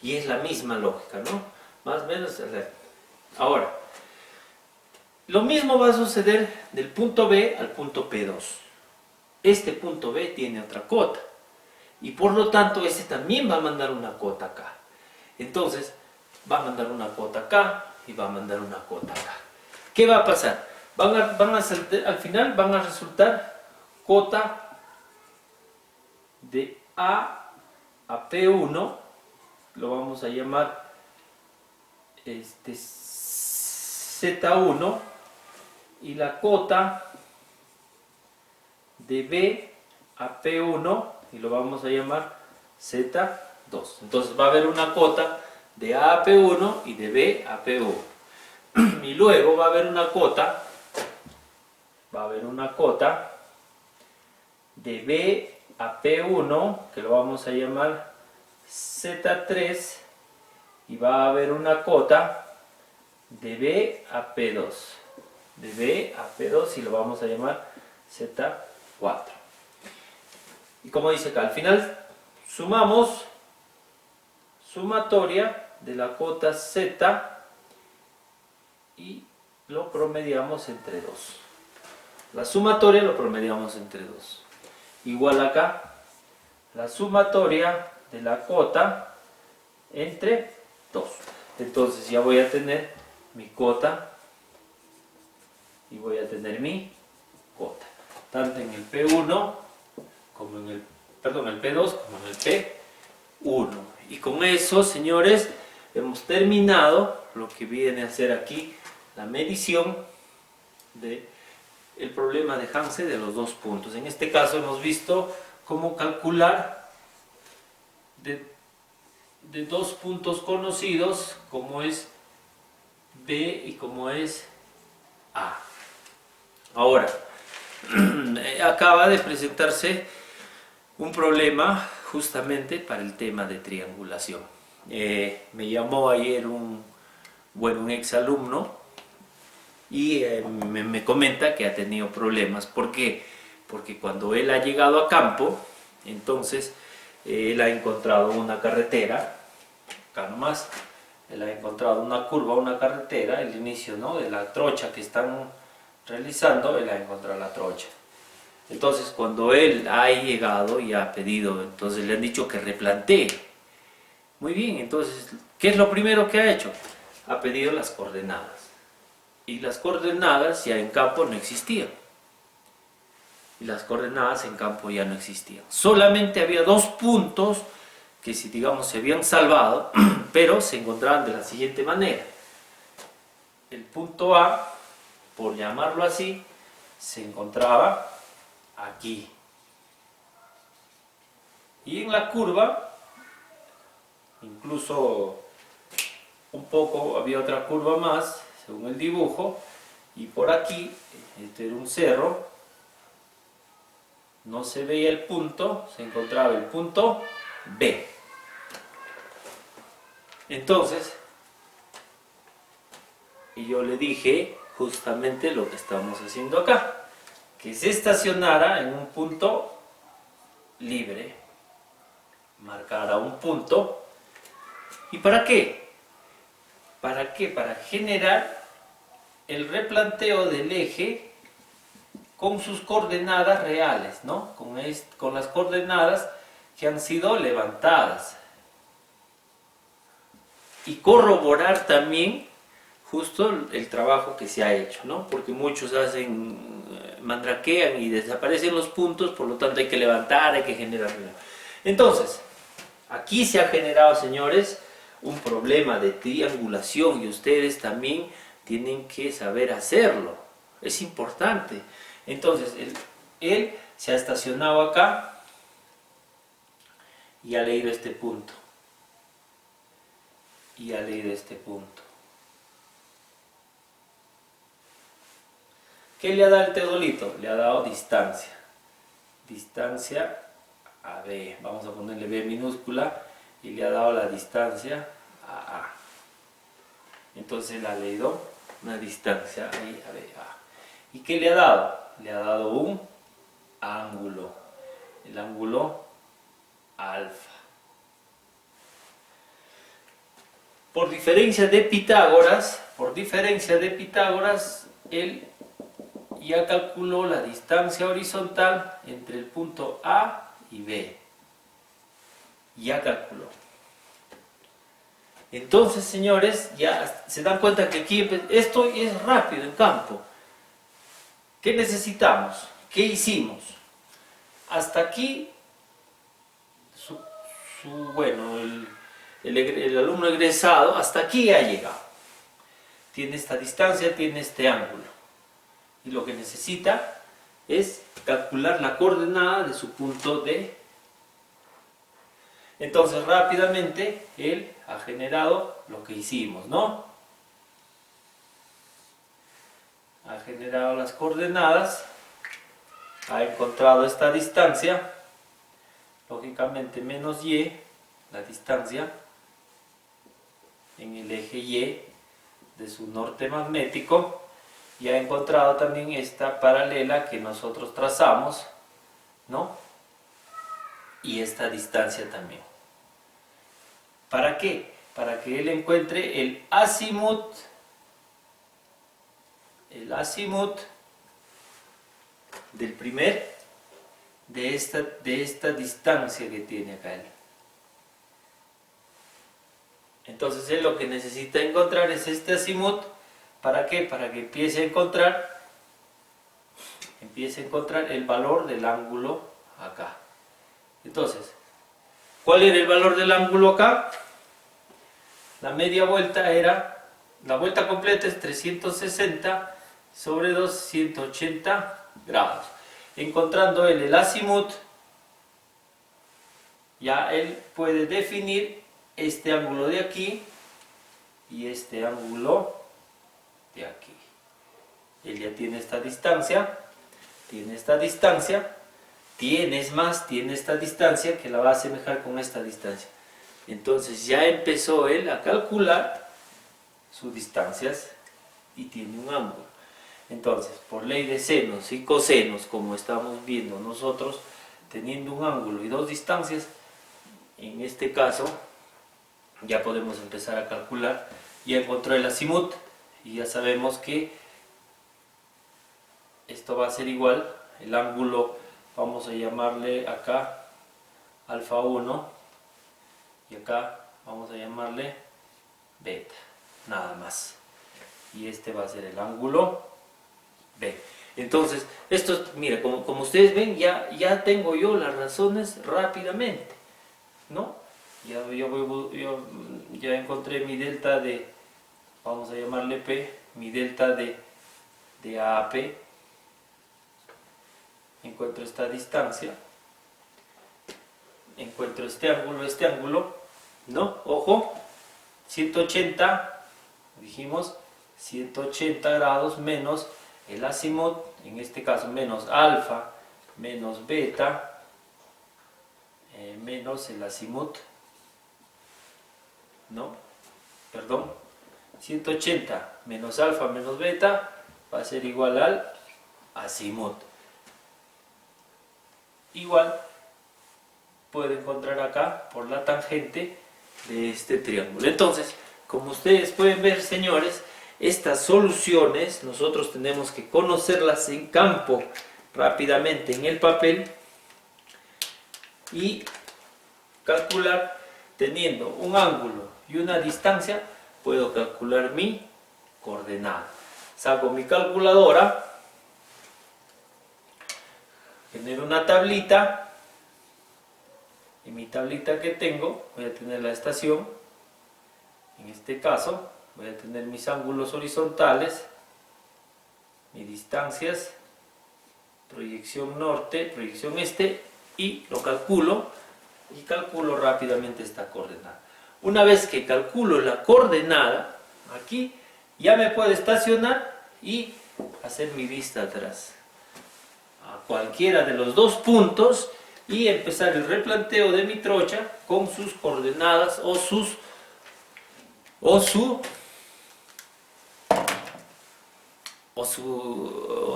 Speaker 1: Y es la misma lógica, ¿no? Más o menos. Ahora, lo mismo va a suceder del punto B al punto P2. Este punto B tiene otra cota. Y por lo tanto, este también va a mandar una cota acá. Entonces, va a mandar una cota acá y va a mandar una cota acá. ¿Qué va a pasar? Al final van a resultar cota de A a P1, lo vamos a llamar Z1, y la cota de B a P1, y lo vamos a llamar Z2. Entonces va a haber una cota de A a P1 y de B a P1. Y luego va a haber una cota de B a P1, que lo vamos a llamar Z3, y va a haber una cota de B a P2, y lo vamos a llamar Z4. Y como dice acá, al final sumamos sumatoria de la cota Z y lo promediamos entre 2. La sumatoria lo promediamos entre 2. Igual acá, la sumatoria de la cota entre 2. Entonces ya voy a tener mi cota y voy a tener mi cota. Tanto en el P1 como en el, perdón, el P2 como en el P1. Y con eso, señores, hemos terminado lo que viene a ser aquí la medición del problema de Hansen de los dos puntos. En este caso hemos visto cómo calcular de dos puntos conocidos, como es B y como es A. Ahora, acaba de presentarse un problema justamente para el tema de triangulación. Me llamó ayer un exalumno y me comenta que ha tenido problemas. ¿Por qué? Porque cuando él ha llegado a campo, entonces él ha encontrado una carretera, acá nomás, él ha encontrado una curva, una carretera, el inicio, ¿no?, de la trocha que están realizando, él ha encontrado la trocha. Entonces cuando él ha llegado y ha pedido, entonces le han dicho que replantee. Muy bien, entonces, ¿qué es lo primero que ha hecho? Ha pedido las coordenadas. Y las coordenadas ya en campo no existían. Y las coordenadas en campo ya no existían. Solamente había dos puntos que, si digamos, se habían salvado, pero se encontraban de la siguiente manera. El punto A, por llamarlo así, se encontraba aquí. Y en la curva, incluso un poco, había otra curva más, según el dibujo, y por aquí, este era un cerro, no se veía el punto, se encontraba el punto B. Entonces, y yo le dije justamente lo que estamos haciendo acá, que se estacionara en un punto libre, marcara un punto. ¿Y para qué? ¿Para qué? Para generar el replanteo del eje con sus coordenadas reales, ¿no? Con las coordenadas que han sido levantadas. Y corroborar también justo el trabajo que se ha hecho, ¿no? Porque muchos mandraquean y desaparecen los puntos, por lo tanto hay que levantar, hay que generar. Entonces, aquí se ha generado, señores, un problema de triangulación y ustedes también tienen que saber hacerlo. Es importante. Entonces, él se ha estacionado acá y ha leído este punto. Y ha leído este punto. ¿Qué le ha dado el teodolito? Le ha dado distancia. Distancia a B. Vamos a ponerle B minúscula. Y le ha dado la distancia a A. Entonces le ha leído una distancia ahí a B, A. ¿Y qué le ha dado? Le ha dado un ángulo. El ángulo alfa. Por diferencia de Pitágoras, él ya calculó la distancia horizontal entre el punto A y B. Ya calculó. Entonces, señores, ya se dan cuenta que aquí esto es rápido en campo. ¿Qué necesitamos? ¿Qué hicimos? Hasta aquí, bueno, el alumno egresado hasta aquí ha llegado. Tiene esta distancia, tiene este ángulo. Y lo que necesita es calcular la coordenada de su punto D. Entonces rápidamente él ha generado lo que hicimos, ¿no? Ha generado las coordenadas, ha encontrado esta distancia, lógicamente menos y, la distancia en el eje Y de su norte magnético, y ha encontrado también esta paralela que nosotros trazamos, ¿no? y esta distancia también. ¿Para qué? Para que él encuentre el azimut del primer, de esta distancia que tiene acá él. Entonces él lo que necesita encontrar es este azimut. ¿Para qué? Para que empiece a encontrar el valor del ángulo acá. Entonces, ¿cuál era el valor del ángulo acá? La media vuelta era, la vuelta completa es 360 sobre 280 grados. Encontrando él el azimut, ya él puede definir este ángulo de aquí y este ángulo de aquí. Él ya tiene esta distancia, tiene esta distancia, tiene esta distancia que la va a asemejar con esta distancia. Entonces ya empezó él a calcular sus distancias y tiene un ángulo. Entonces, por ley de senos y cosenos, como estamos viendo nosotros, teniendo un ángulo y dos distancias, en este caso ya podemos empezar a calcular y a encontrar el azimut, y ya sabemos que esto va a ser igual, el ángulo vamos a llamarle acá alfa 1 y acá vamos a llamarle beta, nada más, y este va a ser el ángulo B. Entonces, esto, mira, como ustedes ven, ya tengo yo las razones rápidamente, ¿no? Ya encontré mi delta de, vamos a llamarle P, mi delta de AP, encuentro esta distancia, encuentro este ángulo, ¿no? Ojo, 180, dijimos, 180 grados menos el azimut, en este caso menos alfa, menos beta, menos el azimut, ¿no? Perdón, 180 menos alfa menos beta va a ser igual al azimut. Igual puedo encontrar acá por la tangente de este triángulo. Entonces, como ustedes pueden ver, señores, estas soluciones nosotros tenemos que conocerlas en campo rápidamente en el papel y calcular. Teniendo un ángulo y una distancia, puedo calcular mi coordenada. Saco mi calculadora, genero una tablita. En mi tablita que tengo voy a tener la estación. En este caso voy a tener mis ángulos horizontales, mis distancias, proyección norte, proyección este, y lo calculo, y calculo rápidamente esta coordenada. Una vez que calculo la coordenada, aquí ya me puedo estacionar y hacer mi vista atrás a cualquiera de los dos puntos y empezar el replanteo de mi trocha con sus coordenadas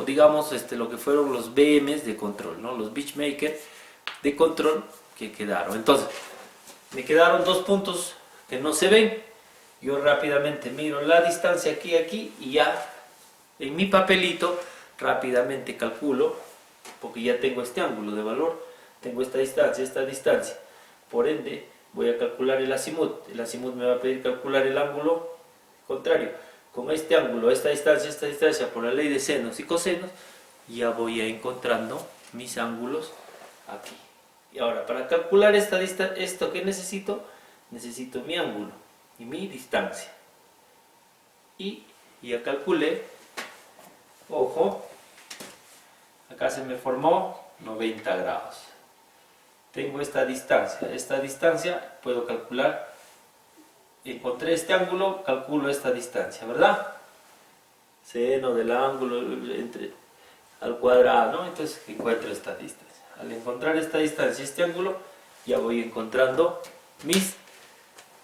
Speaker 1: digamos lo que fueron los BMs de control, ¿no? Los Beachmaker de control que quedaron. Entonces, me quedaron dos puntos que no se ven. Yo rápidamente miro la distancia aquí y ya en mi papelito rápidamente calculo, porque ya tengo este ángulo de valor, tengo esta distancia. Por ende, voy a calcular el azimut. El azimut me va a pedir calcular el ángulo contrario. Con este ángulo, esta distancia, por la ley de senos y cosenos, ya voy a encontrando mis ángulos aquí. Y ahora, para calcular esto que necesito mi ángulo y mi distancia. Y ya calculé, ojo, acá se me formó 90 grados. Tengo esta distancia puedo calcular, encontré este ángulo, calculo esta distancia, ¿verdad? Seno del ángulo al cuadrado, ¿no? Entonces encuentro esta distancia. Al encontrar esta distancia y este ángulo, ya voy encontrando mis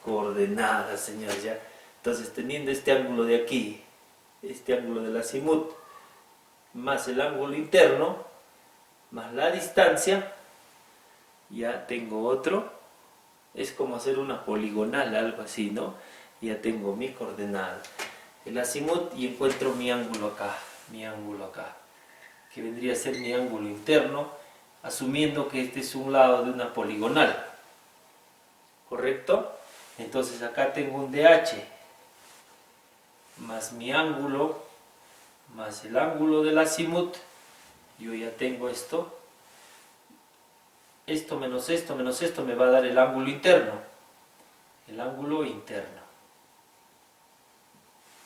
Speaker 1: coordenadas, señores, ya. Entonces, teniendo este ángulo de aquí, este ángulo del azimut, más el ángulo interno, más la distancia, Ya tengo otro. Es como hacer una poligonal, algo así, ¿no? Ya tengo mi coordenada. El azimut y encuentro mi ángulo acá, que vendría a ser mi ángulo interno, asumiendo que este es un lado de una poligonal, ¿correcto? Entonces acá tengo un DH más mi ángulo más el ángulo del azimut. Yo ya tengo esto menos esto me va a dar el ángulo interno.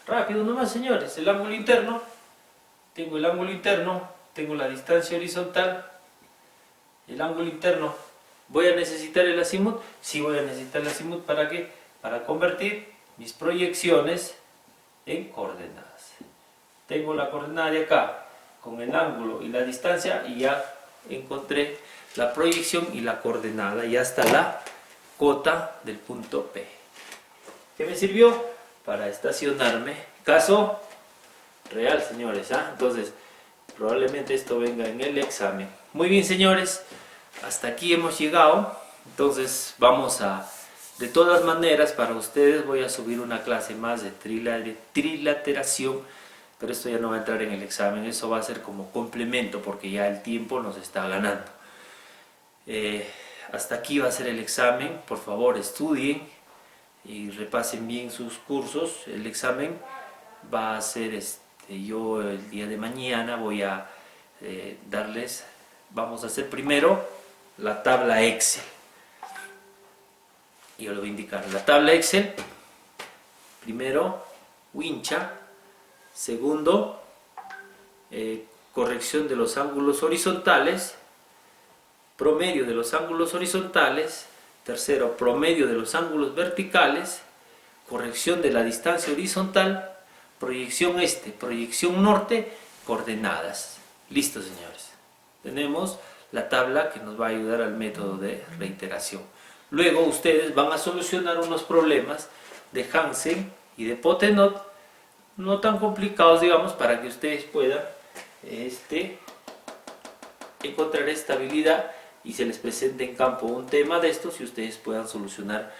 Speaker 1: Rápido nomás, señores, el ángulo interno. Tengo el ángulo interno, tengo la distancia horizontal, el ángulo interno. ¿Voy a necesitar el azimut? Sí, voy a necesitar el azimut. ¿Para qué? Para convertir mis proyecciones en coordenadas. Tengo la coordenada de acá con el ángulo y la distancia y ya encontré la proyección y la coordenada. Ya está la cota del punto P. ¿Qué me sirvió? Para estacionarme. Caso real, señores. Entonces, probablemente esto venga en el examen. Muy bien, señores. Hasta aquí hemos llegado. Entonces, vamos a... De todas maneras, para ustedes voy a subir una clase más de trilateración. Pero esto ya no va a entrar en el examen. Eso va a ser como complemento porque ya el tiempo nos está ganando. Hasta aquí va a ser el examen. Por favor, estudien y repasen bien sus cursos. El examen va a ser yo el día de mañana voy a vamos a hacer primero la tabla Excel. Yo le voy a indicar la tabla Excel. Primero, wincha. Segundo, corrección de los ángulos horizontales. Promedio de los ángulos horizontales. Tercero, promedio de los ángulos verticales. Corrección de la distancia horizontal. Proyección proyección norte, coordenadas. Listo, señores. Tenemos la tabla que nos va a ayudar al método de reiteración. Luego ustedes van a solucionar unos problemas de Hansen y de Pottenot, no tan complicados, digamos, para que ustedes puedan encontrar estabilidad y se les presente en campo un tema de estos y ustedes puedan solucionar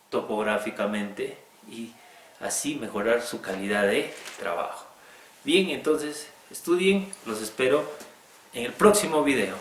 Speaker 1: topográficamente y así mejorar su calidad de trabajo. Bien, entonces estudien, los espero en el próximo video.